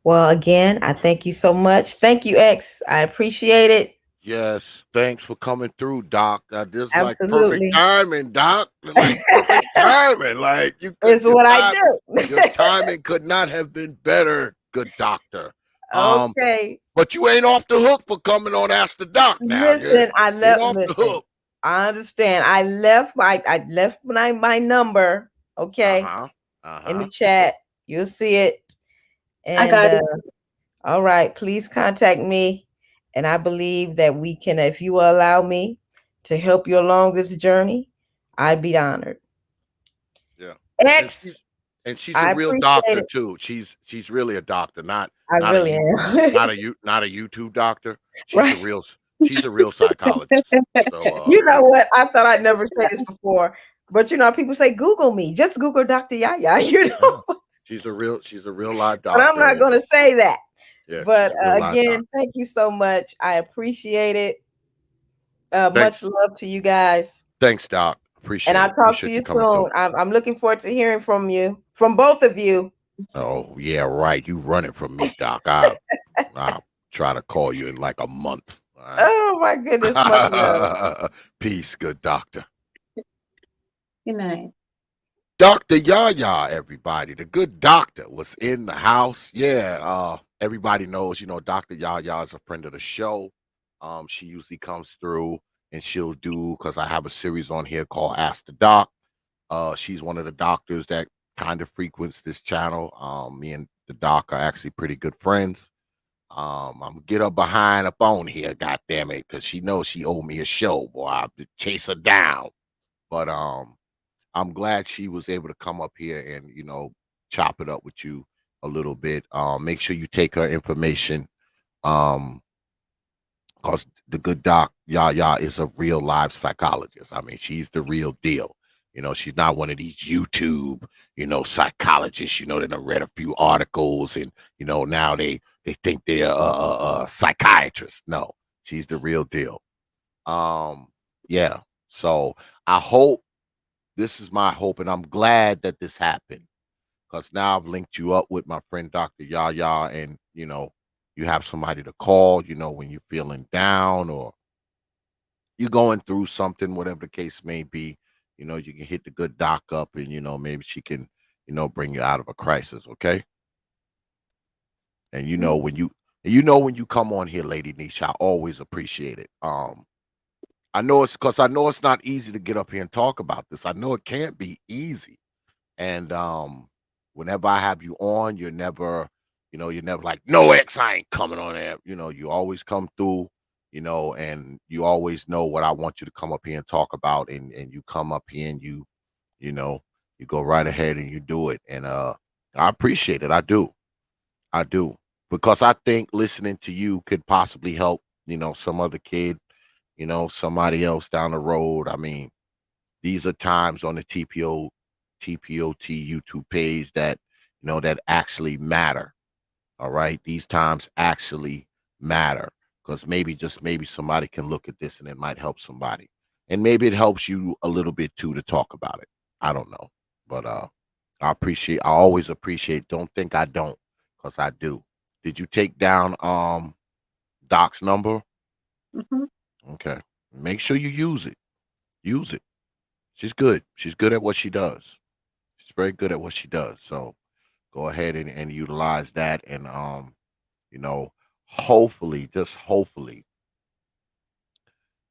Well, again, I thank you so much. Thank you, X. I appreciate it. Yes, thanks for coming through, Doc. This is like perfect Absolutely. timing, Doc. Like perfect timing. Like It's what I your do. timing could not have been better, good doctor. Um, Okay. but you ain't off the hook for coming on Ask the Doc now. You Listen, I ain't left. off the Listen, hook. I understand. I left my number. Okay, Uh-huh. in the Uh-huh. chat, you'll see it. I And got it. all right, please contact me. And I believe that we can, if you will allow me to help you along this journey, I'd be honored. Yeah. And X, she's a I real appreciate doctor it. too. She's really a doctor, I not a really you am. not a YouTube doctor. She's a Right. real she's a real psychologist. So You know what? I thought I'd never say this before, but people say Google me. Just Google Dr. Yaya, yeah. She's a real live but I'm doctor, not and going to say that. yeah, she's But a real live again, doctor. thank you so much. I appreciate it. Much Thanks. love to you guys. Thanks, Doc. And Appreciate I'll it. talk to Appreciate you you coming through. soon. I'm looking forward to hearing from you, from both of you. Oh, yeah, right. You running from me, Doc. I'll try to call you in like a month. All Oh my goodness, much love. right. Peace, good doctor. Good night. Dr. Yaya, everybody. The good doctor was in the house. Yeah, everybody knows, Dr. Yaya is a friend of the show. She usually comes through and she'll do, because I have a series on here called Ask the Doc. She's one of the doctors that kind of frequents this channel. Me and the doc are actually pretty good friends. I'm gonna get her behind up on here, god damn it, because she knows she owed me a show, boy. I'll chase her down. But I'm glad she was able to come up here and chop it up with you a little bit. Make sure you take her information. Um, because the good doc Yaya is a real live psychologist. I mean, she's the real deal. She's not one of these YouTube, psychologists. That have read a few articles and now they think they're a psychiatrist. No, she's the real deal. Yeah. So I hope this is my hope, and I'm glad that this happened because now I've linked you up with my friend Dr. Yaya, and you have somebody to call, when you're feeling down or you're going through something, whatever the case may be. You can hit the good doc up, and maybe she can, bring you out of a crisis. Okay. And when you come on here, Lady Nisha, I always appreciate it. I know it's not easy to get up here and talk about this. I know it can't be easy. And whenever I have you on, you're never like, no X, I ain't coming on there. You always come through, and you always know what I want you to come up here and talk about. And you come up here and you know, you go right ahead and you do it. And I appreciate it. I do. I do. Because I think listening to you could possibly help, some other kid, somebody else down the road. I mean, these are times on the TPOT YouTube page that, that actually matter. All right. These times actually matter because maybe, just maybe, somebody can look at this and it might help somebody. And maybe it helps you a little bit too to talk about it. I don't know. But I always appreciate, don't think I don't, because I do. Did you take down Doc's number? Hmm. Okay. Make sure you use it. Use it. She's good. She's good at what she does. She's very good at what she does. So go ahead and utilize that. And you know, hopefully, just hopefully,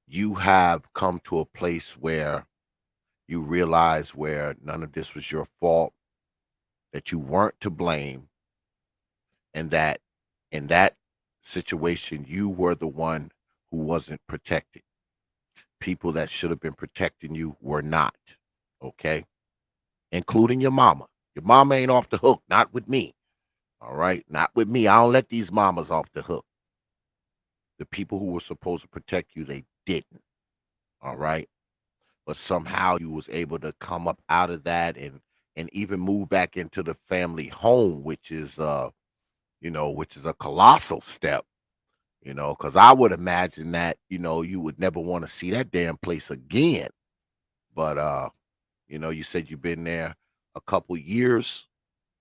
you have come to a place where you realize where none of this was your fault, that you weren't to blame, and that in that situation you were the one who wasn't protected. People that should have been protecting you were not. Okay? Including your mama. Your mama ain't off the hook, not with me. All right? Not with me. I don't let these mamas off the hook. The people who were supposed to protect you, they didn't. All right? But somehow you was able to come up out of that and even move back into the family home, which is a colossal step, because I would imagine that, you would never want to see that damn place again. But you said you've been there a couple years,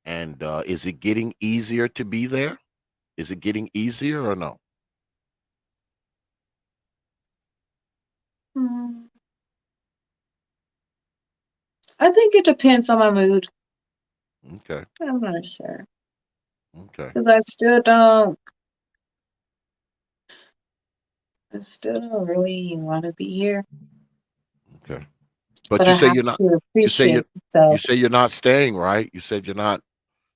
and is it getting easier to be there? Is it getting easier or no? Mm, I think it depends on my mood. Okay. I'm not sure Okay. because I still don't really want to be here, Okay. But but you I say have you're not. to You say appreciate you're. You myself. say you're not staying, right? You said you're not.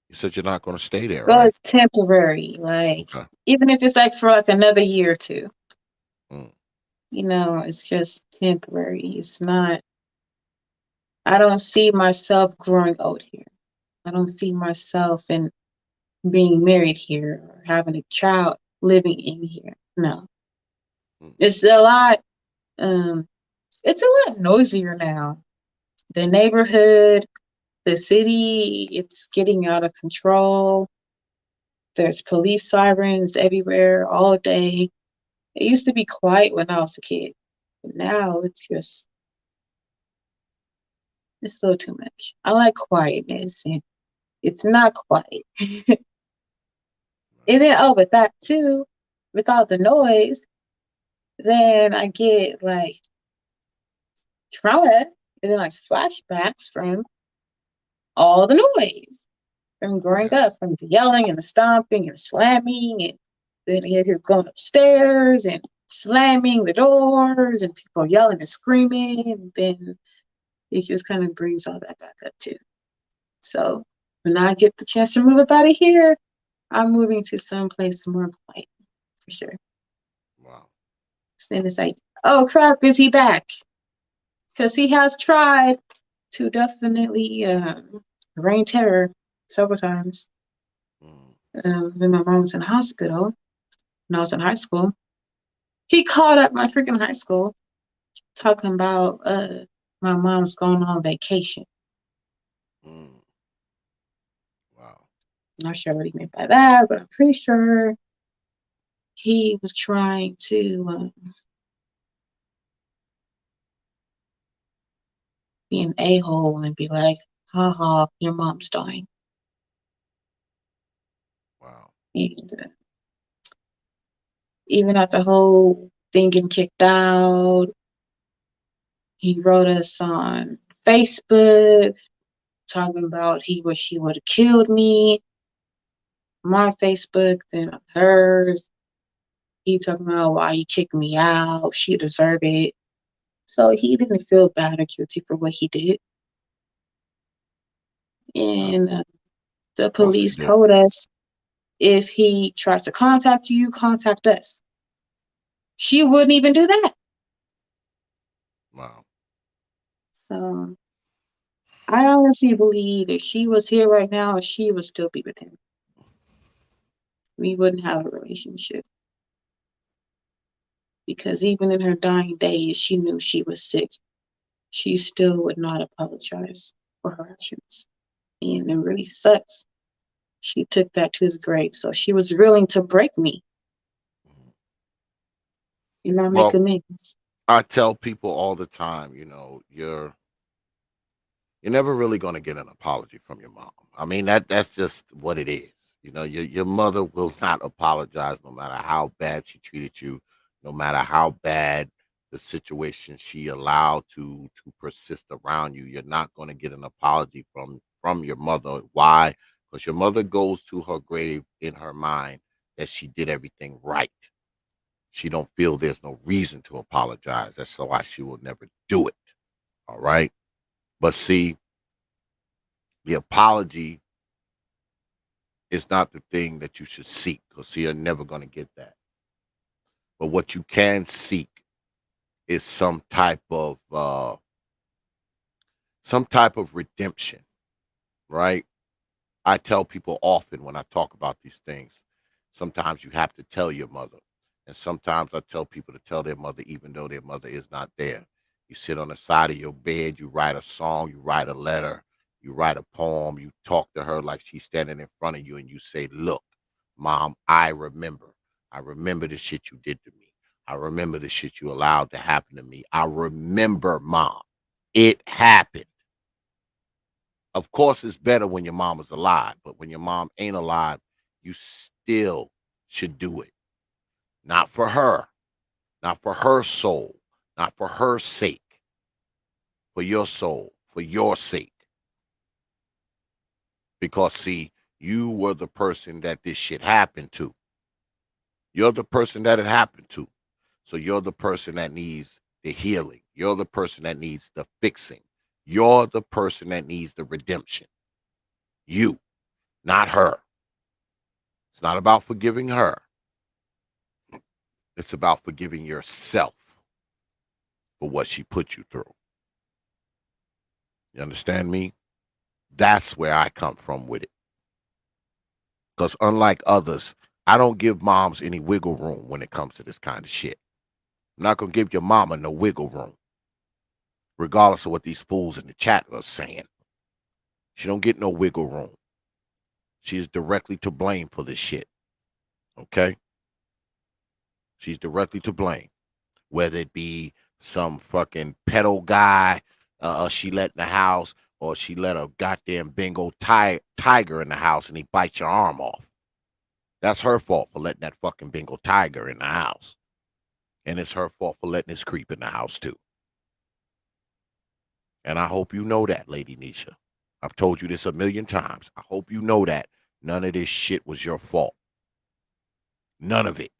You said you're not going to stay there, Well, right? it's temporary. Like Okay. even if it's like for like another year or two, Mm, it's just temporary. It's not. I don't see myself growing old here. I don't see myself in being married here or having a child living in here. No, mm, it's a lot. Um, it's a lot noisier now. The neighborhood, the city, it's getting out of control. There's police sirens everywhere all day. It used to be quiet when I was a kid. But now it's a little too much. I like quietness and it's not quiet. And then with that too, with all the noise, then I get like trauma and then like flashbacks from all the noise from growing yeah. up, from the yelling and the stomping and slamming, and then you hear going upstairs and slamming the doors and people yelling and screaming, and then it just kind of brings all that back up too. So when I get the chance to move up out of here, I'm moving to some place more quiet for sure. Wow. Then it's like, oh crap, is he back? Because he has tried to definitely reign terror several times. Mm, When my mom was in the hospital, when I was in high school, he called up my freaking high school talking about my mom's going on vacation. mm, wow. Not sure what he meant by that, but I'm pretty sure he was trying to be an a-hole and be like, haha, your mom's dying. Wow. And even after the whole thing getting kicked out, he wrote us on Facebook talking about he wish he would have killed me. My Facebook, then on hers. He talking about why you kicked me out. She deserved it. So he didn't feel bad or guilty for what he did. No, And the of course he police didn't. told us if he tries to contact you, contact us. She wouldn't even do that. Wow. So I honestly believe if she was here right now, she would still be with him. we wouldn't have a relationship. Because even in her dying days, she knew she was sick. She still would not apologize for her actions. And it really sucks. She took that to his grave. So she was willing to break me and not make Well, amends. I tell people all the time, you're never really going to get an apology from your mom. I mean, that's just what it is. Your mother will not apologize no matter how bad she treated you, no matter how bad the situation she allowed to persist around you. You're not going to get an apology from your mother. Why? Because your mother goes to her grave in her mind that she did everything right. She don't feel there's no reason to apologize. That's why she will never do it. All right. But see, the apology is not the thing that you should seek, because you're never going to get that. But what you can seek is some type of redemption, right? I tell people often when I talk about these things, sometimes you have to tell your mother. And sometimes I tell people to tell their mother, even though their mother is not there. You sit on the side of your bed, you write a song, you write a letter, you write a poem, you talk to her like she's standing in front of you, and you say, "Look, mom, I remember. I remember the shit you did to me. I remember the shit you allowed to happen to me. I remember, mom. It happened." Of course, it's better when your mom is alive, but when your mom ain't alive, you still should do it. Not for her, not for her soul, not for her sake, for your soul, for your sake. Because, see, you were the person that this shit happened to. You're the person that it happened to. So you're the person that needs the healing. You're the person that needs the fixing. You're the person that needs the redemption. You, not her. It's not about forgiving her. It's about forgiving yourself for what she put you through. You understand me? That's where I come from with it. Because unlike others, I don't give moms any wiggle room when it comes to this kind of shit. I'm not going to give your mama no wiggle room, regardless of what these fools in the chat are saying. She don't get no wiggle room. She is directly to blame for this shit. Okay? She's directly to blame. Whether it be some fucking pedo guy she let in the house, or she let a goddamn Bengal tiger in the house and he bites your arm off. That's her fault for letting that fucking Bengal tiger in the house. And it's her fault for letting this creep in the house too. And I hope you know that, Lady NIESHA. I've told you this a million times. I hope you know that none of this shit was your fault. None of it.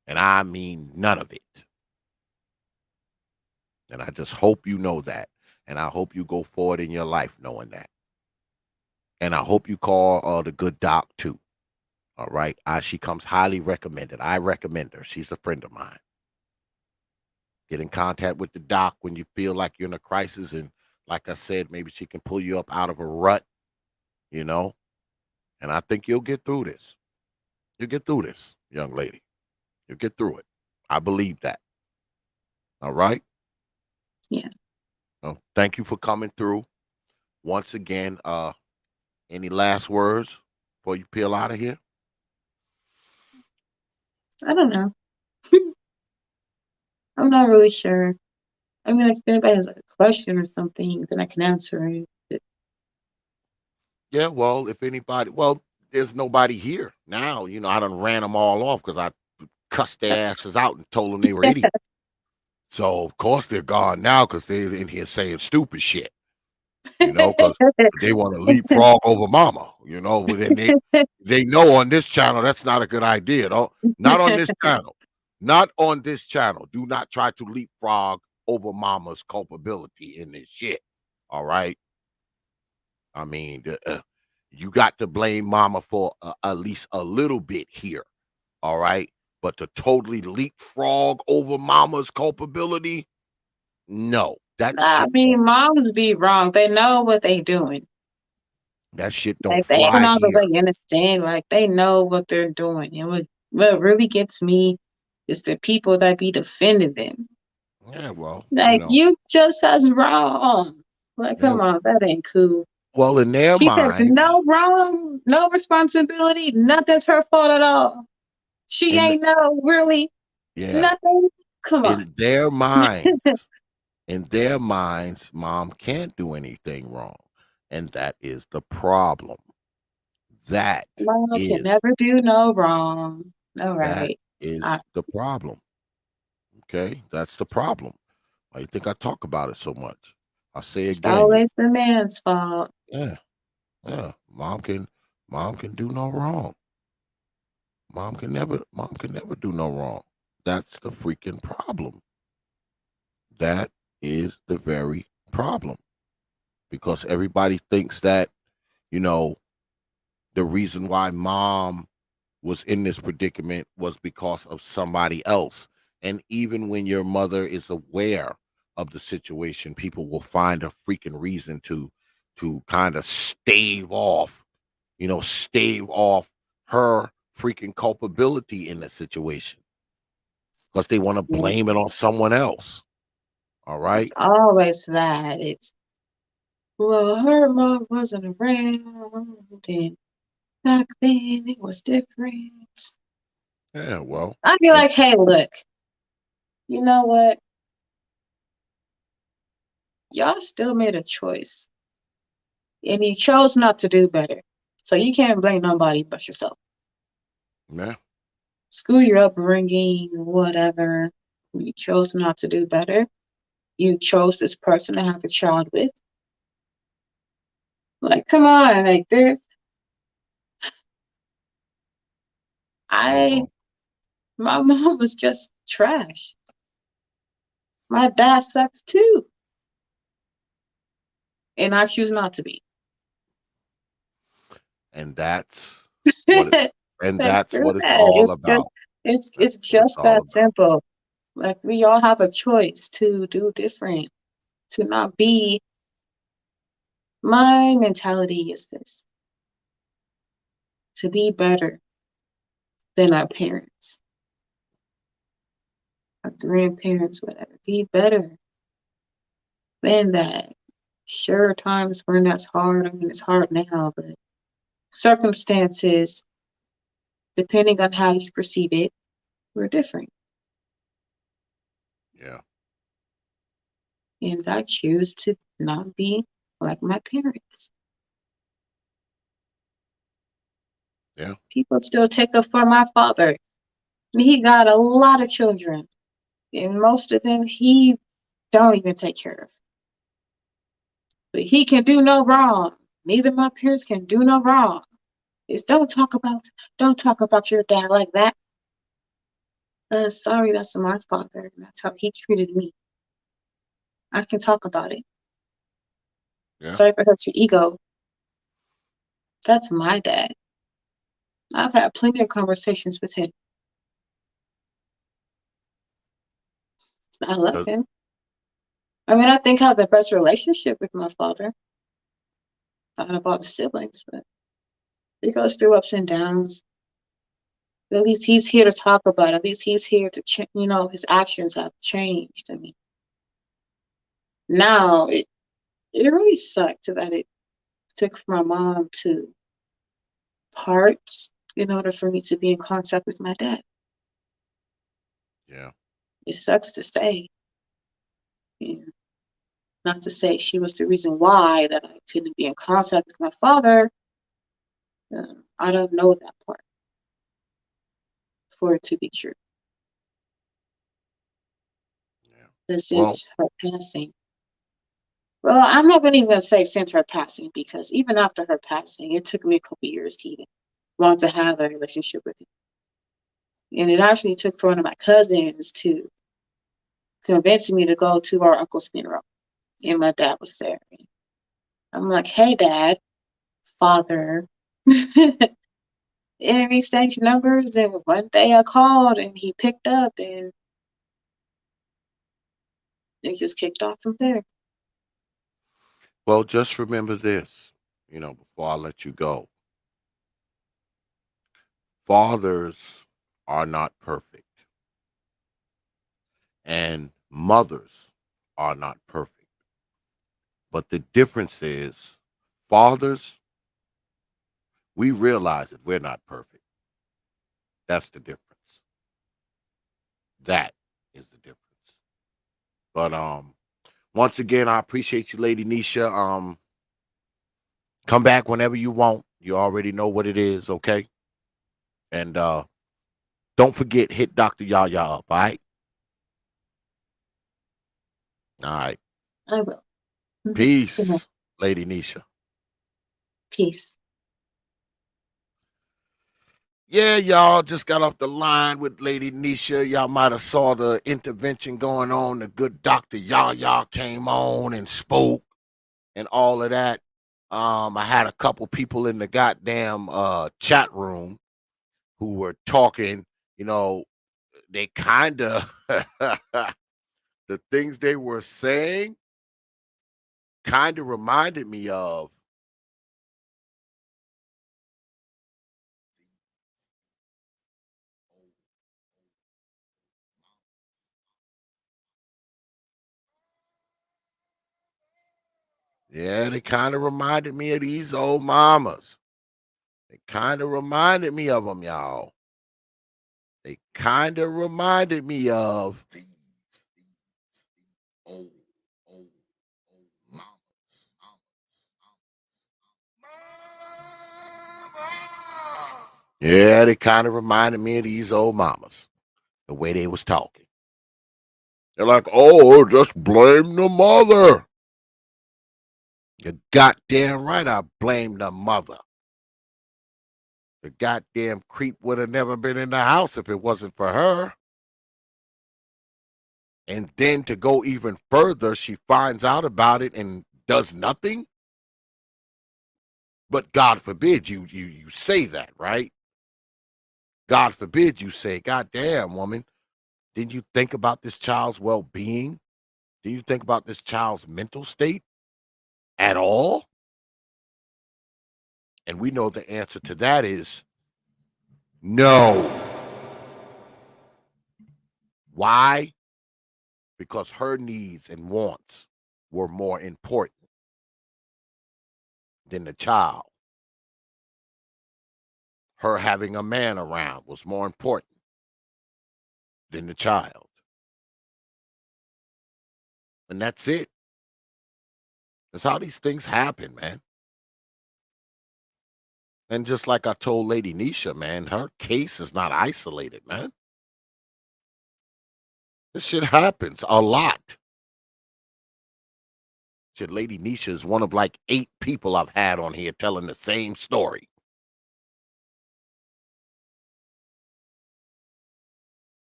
And I mean none of it. And I just hope you know that. And I hope you go forward in your life knowing that. And I hope you call the good doc too. All right. She comes highly recommended. I recommend her. She's a friend of mine. Get in contact with the doc when you feel like you're in a crisis. And like I said, maybe she can pull you up out of a rut, you know. And I think you'll get through this. You'll get through this, young lady. You'll get through it. I believe that. All right. Yeah. Well, thank you for coming through. Once again, any last words before you peel out of here? I don't know. I'm not really sure. I mean, like, if anybody has like a question or something, then I can answer it. Yeah, well, if anybody, well, there's nobody here now. I done ran them all off because I cussed their asses out and told them they were idiots. So, of course, they're gone now because they're in here saying stupid shit, because they want to leapfrog over mama, but then they know on this channel that's not a good idea. Not on this channel. Not on this channel. Do not try to leapfrog over mama's culpability in this shit. All right. I mean, you got to blame mama for at least a little bit here. All right. But to totally leapfrog over mama's culpability, no. That I shit. mean, moms be wrong. They know what they doing. That shit don't Like they ain't fly all the here. way understand. Like they know what they're doing. And what really gets me is the people that be defending them. Yeah, well, Like you just as wrong. Like, yeah, come on, that ain't cool. well, in their She takes minds, no wrong, no responsibility. Nothing's her fault at all. She in ain't no really yeah, nothing. Come on. in their minds, mom can't do anything wrong, and that is the problem. That Mama can is never do no wrong. All that right. is the problem. Okay, that's the problem. Why you think I talk about it so much? I say It's again, always the man's fault. yeah, yeah. Mom can do no wrong. Mom can never do no wrong. That's the freaking problem. That is the very problem. Because everybody thinks that, you know, the reason why mom was in this predicament was because of somebody else. And even when your mother is aware of the situation, people will find a freaking reason to kind of stave off her freaking culpability in the situation because they want to Yeah. blame it on someone else. All It's right. always that. It's, well, her mom wasn't around, and back then it was different. Yeah. Well, I'd be and like, hey, look, you know what? Y'all still made a choice, and you chose not to do better. So you can't blame nobody but yourself. yeah, Screw your upbringing, whatever. You chose not to do better. You chose this person to have a child with. Like, come on, like there's yeah. I Well, my mom was just trash. My dad sucks too. And I choose not to be. and that's what it's and Like that's screw what it's that. all It's just about. it's That's what it's just all that about. simple. Like we all have a choice to do different, to not be. My mentality is this: to be better than our parents, our grandparents, whatever. Be better than that. Sure, times weren't as hard. I mean, it's hard now, but circumstances, depending on how you perceive it, were different. Yeah, And I choose to not be like my parents. yeah, People still take up for my father. He got a lot of children, and most of them he don't even take care of. But he can do no wrong. Neither my parents can do no wrong. It's don't talk about your dad like that. Sorry, that's my father. That's how he treated me. I can talk about it. yeah. Sorry for hurt your ego. That's my dad. I've had plenty of conversations with him. I love 'Cause- him. I mean, I think I have the best relationship with my father out of all the siblings, but he goes through ups and downs. But at least he's here to talk about it. At least he's here to, his actions have changed. I mean, now it really sucked that it took for my mom to part in order for me to be in contact with my dad. yeah, It sucks to say, and not to say she was the reason why that I couldn't be in contact with my father. I don't know that part for it to be true. yeah. But Well, since her passing, well, I'm not going to even say since her passing because even after her passing, it took me a couple years to even want to have a relationship with him. And it actually took for one of my cousins to convince me to go to our uncle's funeral. And my dad was there. I'm like, hey, dad, father. And we exchanged numbers. And one day I called and he picked up and it just kicked off from there. well, just remember this. before I let you go. Fathers are not perfect, and mothers are not perfect. But the difference is, fathers, we realize that we're not perfect. That's the difference. That is the difference. But once again, I appreciate you, Lady NIESHA. Come back whenever you want. You already know what it is, okay? And don't forget, hit Dr. Yaya up, all right? All right. I will. Good night. Peace, Lady NIESHA. Peace. Yeah, y'all just got off the line with Lady NIESHA. Y'all might have saw the intervention going on. The good Dr. Yaya came on and spoke and all of that. I had a couple people in the goddamn chat room who were talking, they kind of the things they were saying kind of reminded me of they kind of reminded me of these old mamas. They kind of reminded me of them, y'all. They kind of reminded me of these old mamas. Yeah, they kind of reminded me of these old mamas, the way they was talking. They're like, oh, just blame the mother. You're goddamn right, I blame the mother. The goddamn creep would have never been in the house if it wasn't for her. And then to go even further, she finds out about it and does nothing. But God forbid you say that, right? God forbid you say, God damn, woman, didn't you think about this child's well-being? Did you think about this child's mental state at all? And we know the answer to that is no. Why? Because her needs and wants were more important than the child. Her having a man around was more important than the child. And that's it. That's how these things happen, man. And just like I told Lady NIESHA, man, her case is not isolated, man. This shit happens a lot. Shit, Lady NIESHA is one of like 8 people I've had on here telling the same story.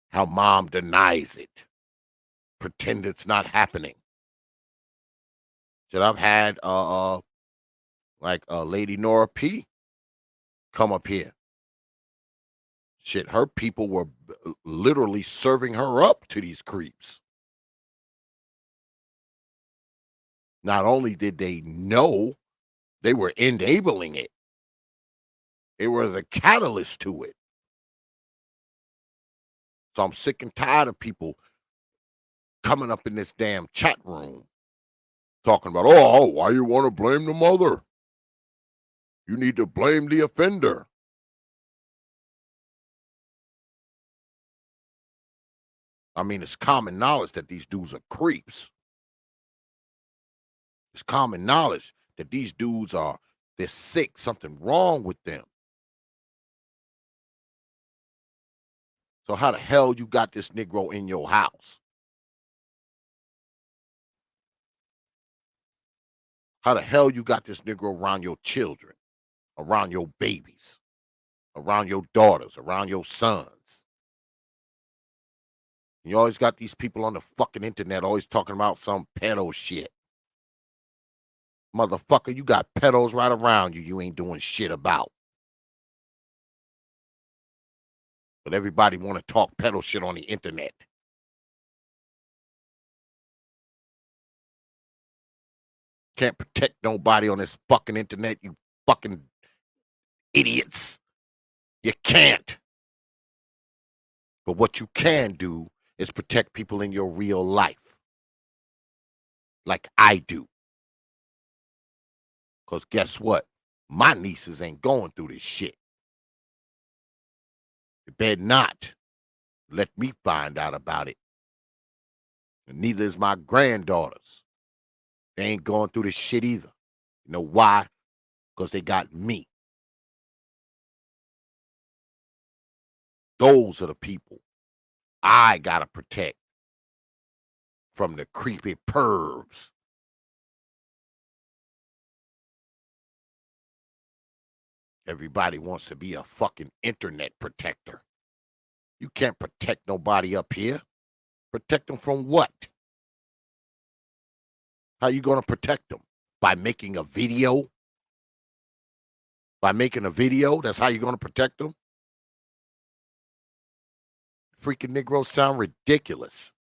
How mom denies it, pretend it's not happening. Shit, I've had like Lady Nora P come up here. Shit, her people were literally serving her up to these creeps. Not only did they know, they were enabling it. They were the catalyst to it. So I'm sick and tired of people coming up in this damn chat room talking about, oh, why you want to blame the mother? You need to blame the offender. I mean, it's common knowledge that these dudes are creeps. It's common knowledge that these dudes they're sick, something wrong with them. So how the hell you got this Negro in your house? How the hell you got this Negro around your children, around your babies, around your daughters, around your sons? You always got these people on the fucking internet always talking about some pedo shit. Motherfucker, you got pedos right around you ain't doing shit about. But everybody want to talk pedo shit on the internet. Can't protect nobody on this fucking internet, you fucking idiots. You can't. But what you can do is protect people in your real life. Like I do. Because guess what? My nieces ain't going through this shit. They better not let me find out about it. And neither is my granddaughters. They ain't going through this shit either. You know why? Because they got me. Those are the people I gotta protect from the creepy pervs. Everybody wants to be a fucking internet protector. You can't protect nobody up here. Protect them from what? How you gonna protect them? By making a video? By making a video, that's how you're gonna protect them? Freaking Negroes sound ridiculous.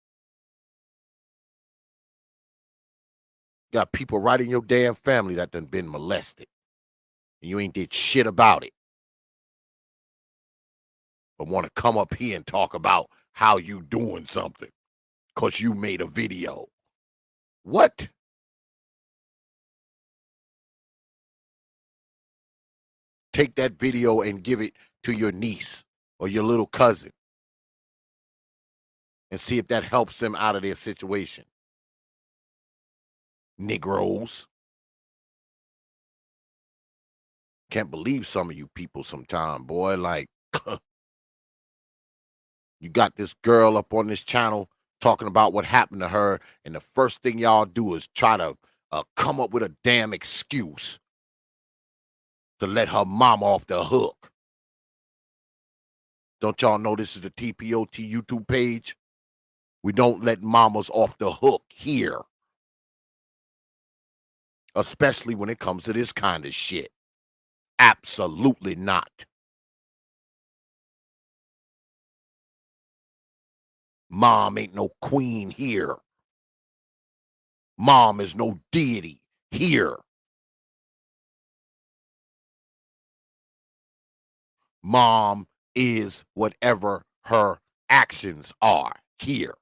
Got people right in your damn family that done been molested. And you ain't did shit about it. But want to come up here and talk about how you doing something because you made a video. What? Take that video and give it to your niece or your little cousin and see if that helps them out of their situation. Negroes. Can't believe some of you people sometime, boy. Like, you got this girl up on this channel talking about what happened to her, and the first thing y'all do is try to come up with a damn excuse to let her mom off the hook. Don't y'all know this is the T.P.O.T YouTube page? We don't let mamas off the hook here. Especially when it comes to this kind of shit. Absolutely not. Mom ain't no queen here. Mom is no deity here. Mom is whatever her actions are here.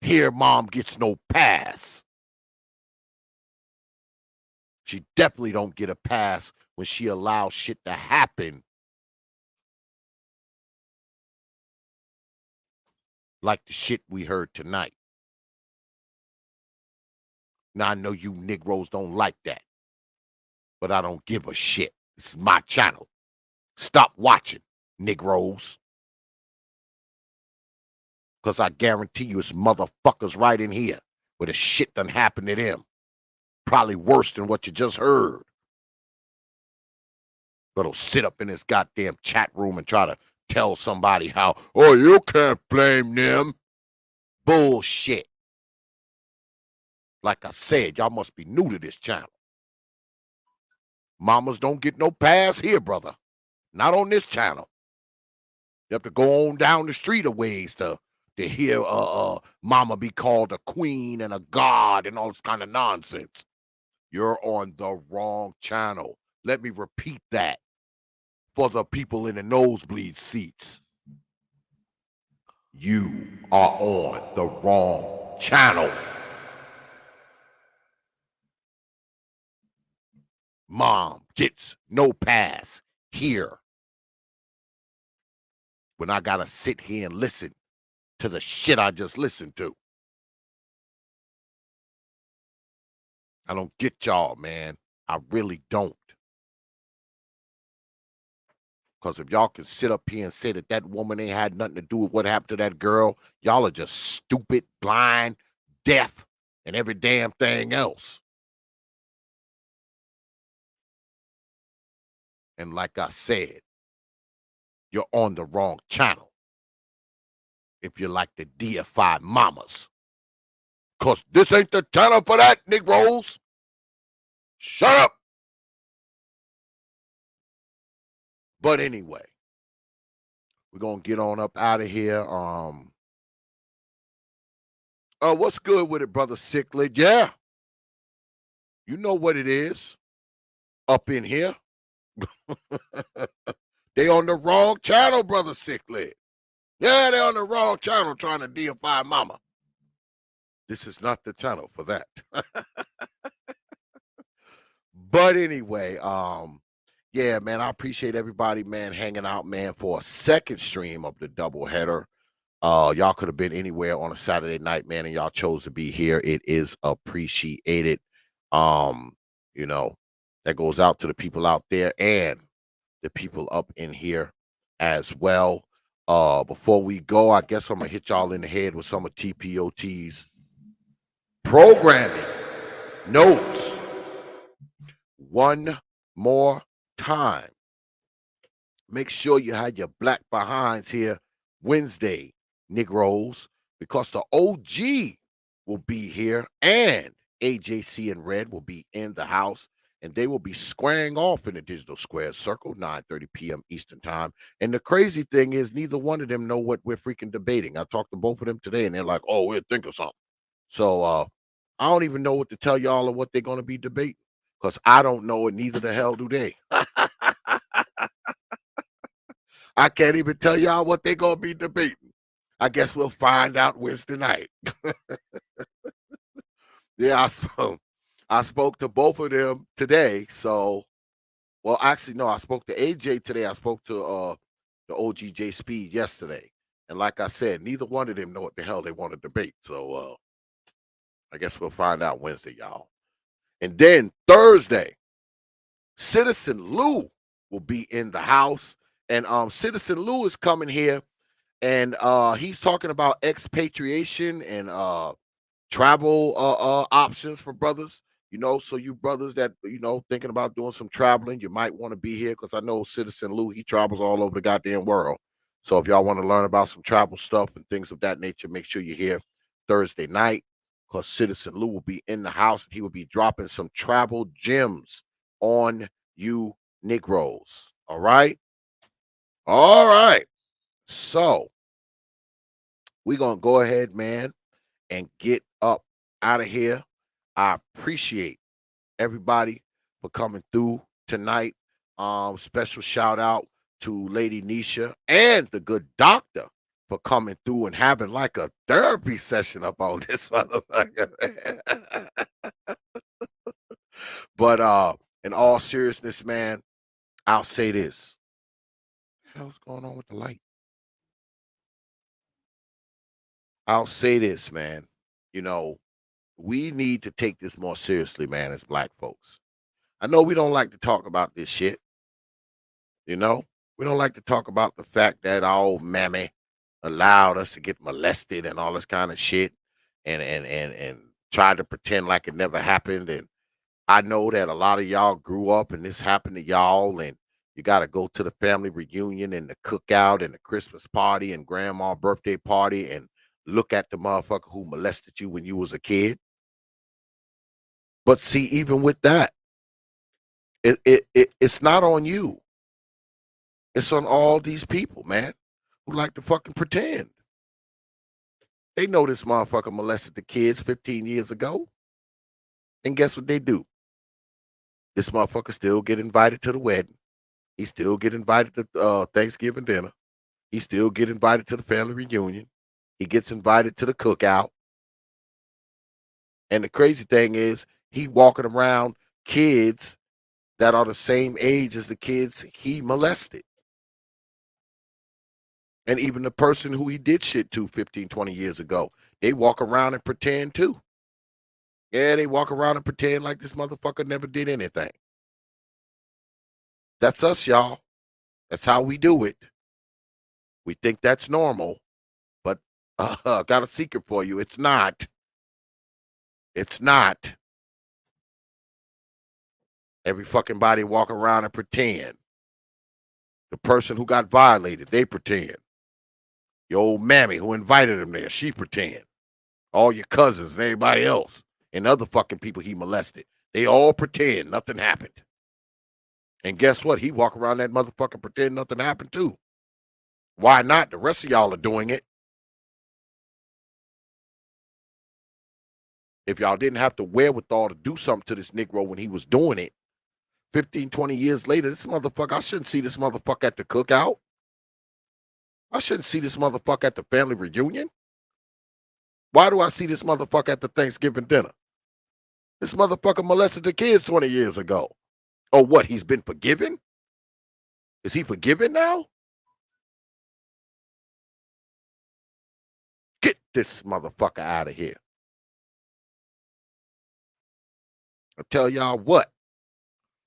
Here, mom gets no pass. She definitely don't get a pass when she allows shit to happen like the shit we heard tonight. Now, I know you Negroes don't like that, but I don't give a shit. This is my channel. Stop watching, Negroes. Because I guarantee you it's motherfuckers right in here where the shit done happened to them. Probably worse than what you just heard. But'll sit up in this goddamn chat room and try to tell somebody how, oh, you can't blame them. Bullshit. Like I said, y'all must be new to this channel. Mamas don't get no pass here, brother. Not on this channel. You have to go on down the street a ways to hear mama be called a queen and a god and all this kind of nonsense. You're on the wrong channel. Let me repeat that for the people in the nosebleed seats. You are on the wrong channel. Mom gets no pass here. When I gotta sit here and listen to the shit I just listened to. I don't get y'all, man. I really don't. Because if y'all can sit up here and say that that woman ain't had nothing to do with what happened to that girl, y'all are just stupid, blind, deaf, and every damn thing else. And like I said, you're on the wrong channel if you like to deify mamas. Because this ain't the channel for that, Negroes. Shut up. But anyway, we're going to get on up out of here. What's good with it, brother Sickly? Yeah. You know what it is up in here. They on the wrong channel, Brother Sickly. Yeah, they're on the wrong channel trying to deify mama. This is not the channel for that. But anyway, yeah, man, I appreciate everybody, man, hanging out, man, for a second stream of the doubleheader. Y'all could have been anywhere on a Saturday night, man, and y'all chose to be here. It is appreciated. You know, that goes out to the people out there and the people up in here as well. Before we go, I guess I'm gonna hit y'all in the head with some of TPOT's programming notes one more time. Make sure you have your black behinds here Wednesday, Negroes, because the OG will be here and AJC and Red will be in the house, and they will be squaring off in the digital square circle, 9:30 p.m. Eastern time. And the crazy thing is, neither one of them know what we're freaking debating. I talked to both of them today, and they're like, "Oh, we'll think of something." So I don't even know what to tell y'all of what they're going to be debating because I don't know, and neither the hell do they. I can't even tell y'all what they're going to be debating. I guess we'll find out Wednesday night. Yeah, I spoke to both of them today. So, well, actually, no, I spoke to AJ today. I spoke to the OGJ Speed yesterday. And like I said, neither one of them know what the hell they want to debate. So I guess we'll find out Wednesday, y'all. And then Thursday, Citizen Lou will be in the house. And Citizen Lou is coming here, and he's talking about expatriation and travel options for brothers. So you brothers that thinking about doing some traveling, you might want to be here because I know Citizen Lou, he travels all over the goddamn world. So if y'all want to learn about some travel stuff and things of that nature, make sure you're here Thursday night because Citizen Lou will be in the house and he will be dropping some travel gems on you Negroes. All right. All right. So we're gonna go ahead, man, and get up out of here. I appreciate everybody for coming through tonight. Special shout out to Lady NIESHA and the good doctor for coming through and having like a therapy session up on this motherfucker. But in all seriousness, man, I'll say this. What the hell's going on with the light? I'll say this, man. We need to take this more seriously, man, as black folks. I know we don't like to talk about this shit. We don't like to talk about the fact that our old mammy allowed us to get molested and all this kind of shit and tried to pretend like it never happened. And I know that a lot of y'all grew up and this happened to y'all, and you got to go to the family reunion and the cookout and the Christmas party and grandma birthday party and look at the motherfucker who molested you when you was a kid. But see, even with that, it's not on you. It's on all these people, man, who like to fucking pretend. They know this motherfucker molested the kids 15 years ago. And guess what they do? This motherfucker still get invited to the wedding. He still get invited to Thanksgiving dinner. He still get invited to the family reunion. He gets invited to the cookout. And the crazy thing is, he walking around kids that are the same age as the kids he molested. And even the person who he did shit to 15, 20 years ago, they walk around and pretend too. Yeah, they walk around and pretend like this motherfucker never did anything. That's us, y'all. That's how we do it. We think that's normal, but got a secret for you. It's not. It's not. Every fucking body walk around and pretend. The person who got violated, they pretend. Your old mammy who invited him there, she pretend. All your cousins and everybody else and other fucking people he molested, they all pretend nothing happened. And guess what? He walk around that motherfucker pretend nothing happened too. Why not? The rest of y'all are doing it. If y'all didn't have the wherewithal to do something to this Negro when he was doing it, 15, 20 years later, this motherfucker, I shouldn't see this motherfucker at the cookout. I shouldn't see this motherfucker at the family reunion. Why do I see this motherfucker at the Thanksgiving dinner? This motherfucker molested the kids 20 years ago. Oh, what? He's been forgiven? Is he forgiven now? Get this motherfucker out of here. I tell y'all what.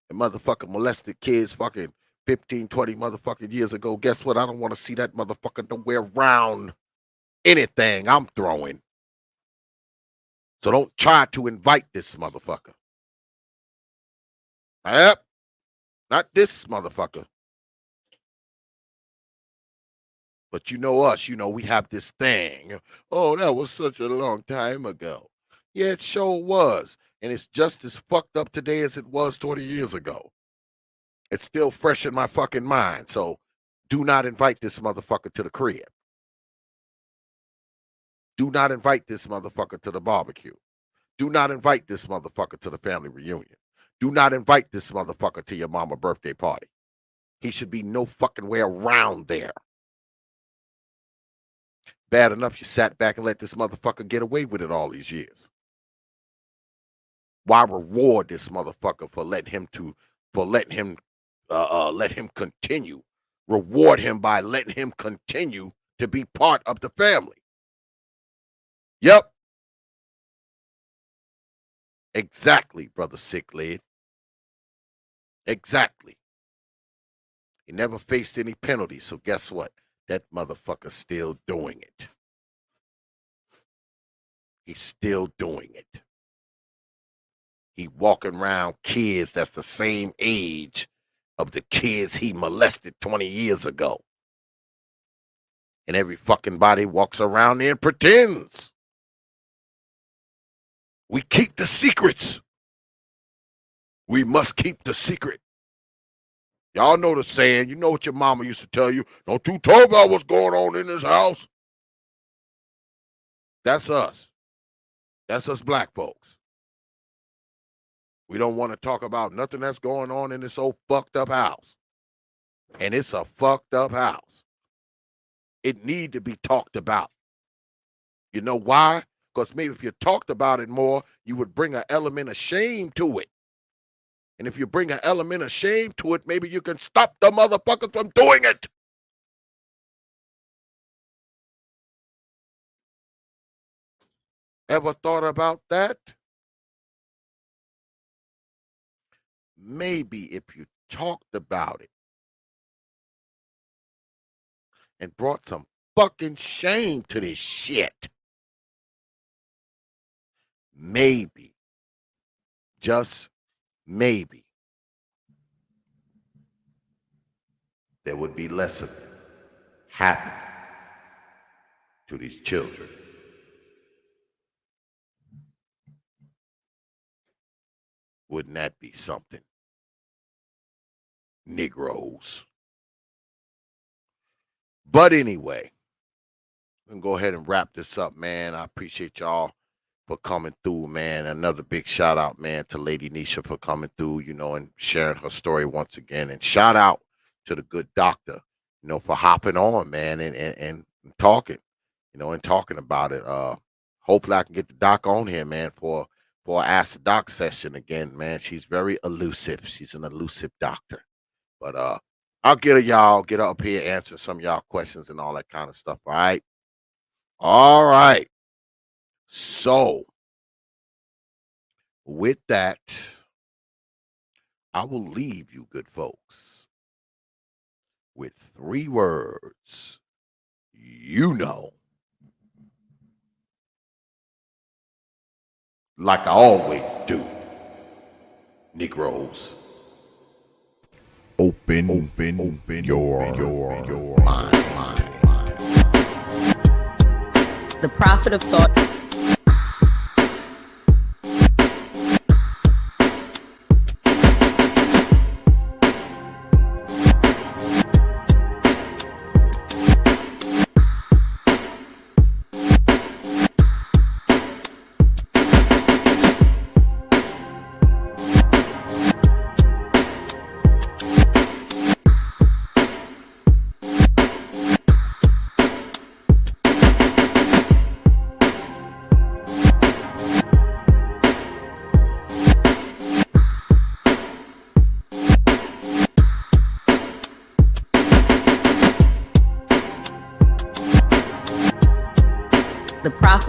The motherfucker molested kids fucking 15, 20 motherfucking years ago. Guess what? I don't want to see that motherfucker nowhere around anything I'm throwing. So don't try to invite this motherfucker. Yep. Not this motherfucker. But you know us, we have this thing. Oh, that was such a long time ago. Yeah, it sure was. And it's just as fucked up today as it was 20 years ago. It's still fresh in my fucking mind. So do not invite this motherfucker to the crib. Do not invite this motherfucker to the barbecue. Do not invite this motherfucker to the family reunion. Do not invite this motherfucker to your mama's birthday party. He should be no fucking way around there. Bad enough you sat back and let this motherfucker get away with it all these years. Why reward this motherfucker for letting him let him continue? Reward him by letting him continue to be part of the family. Yep. Exactly, brother Sick Lid. Exactly. He never faced any penalty, so guess what? That motherfucker's still doing it. He's still doing it. He walking around kids that's the same age of the kids he molested 20 years ago. And every fucking body walks around there and pretends. We keep the secrets. We must keep the secret. Y'all know the saying. You know what your mama used to tell you. Don't you talk about what's going on in this house. That's us. That's us black folks. We don't want to talk about nothing that's going on in this old fucked up house. And it's a fucked up house. It need to be talked about. You know why? Because maybe if you talked about it more, you would bring an element of shame to it. And if you bring an element of shame to it, maybe you can stop the motherfuckers from doing it. Ever thought about that? Maybe if you talked about it and brought some fucking shame to this shit, maybe, just maybe, there would be less of it happening to these children. Wouldn't that be something? Negroes. But anyway, we can go ahead and wrap this up, man. I appreciate y'all for coming through, man. Another big shout out, man, to Lady NIESHA for coming through, and sharing her story once again. And shout out to the good doctor, for hopping on, man, and talking, and talking about it. Hopefully I can get the doc on here, man, for Ask the Doc session again, man. She's very elusive. She's an elusive doctor. But I'll get her up here, answer some of y'all questions and all that kind of stuff. All right. All right. So with that, I will leave you good folks with 3 words. Like I always do, Negroes. Open your mind. The Prophet of Thought.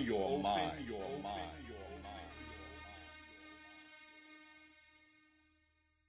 your mind.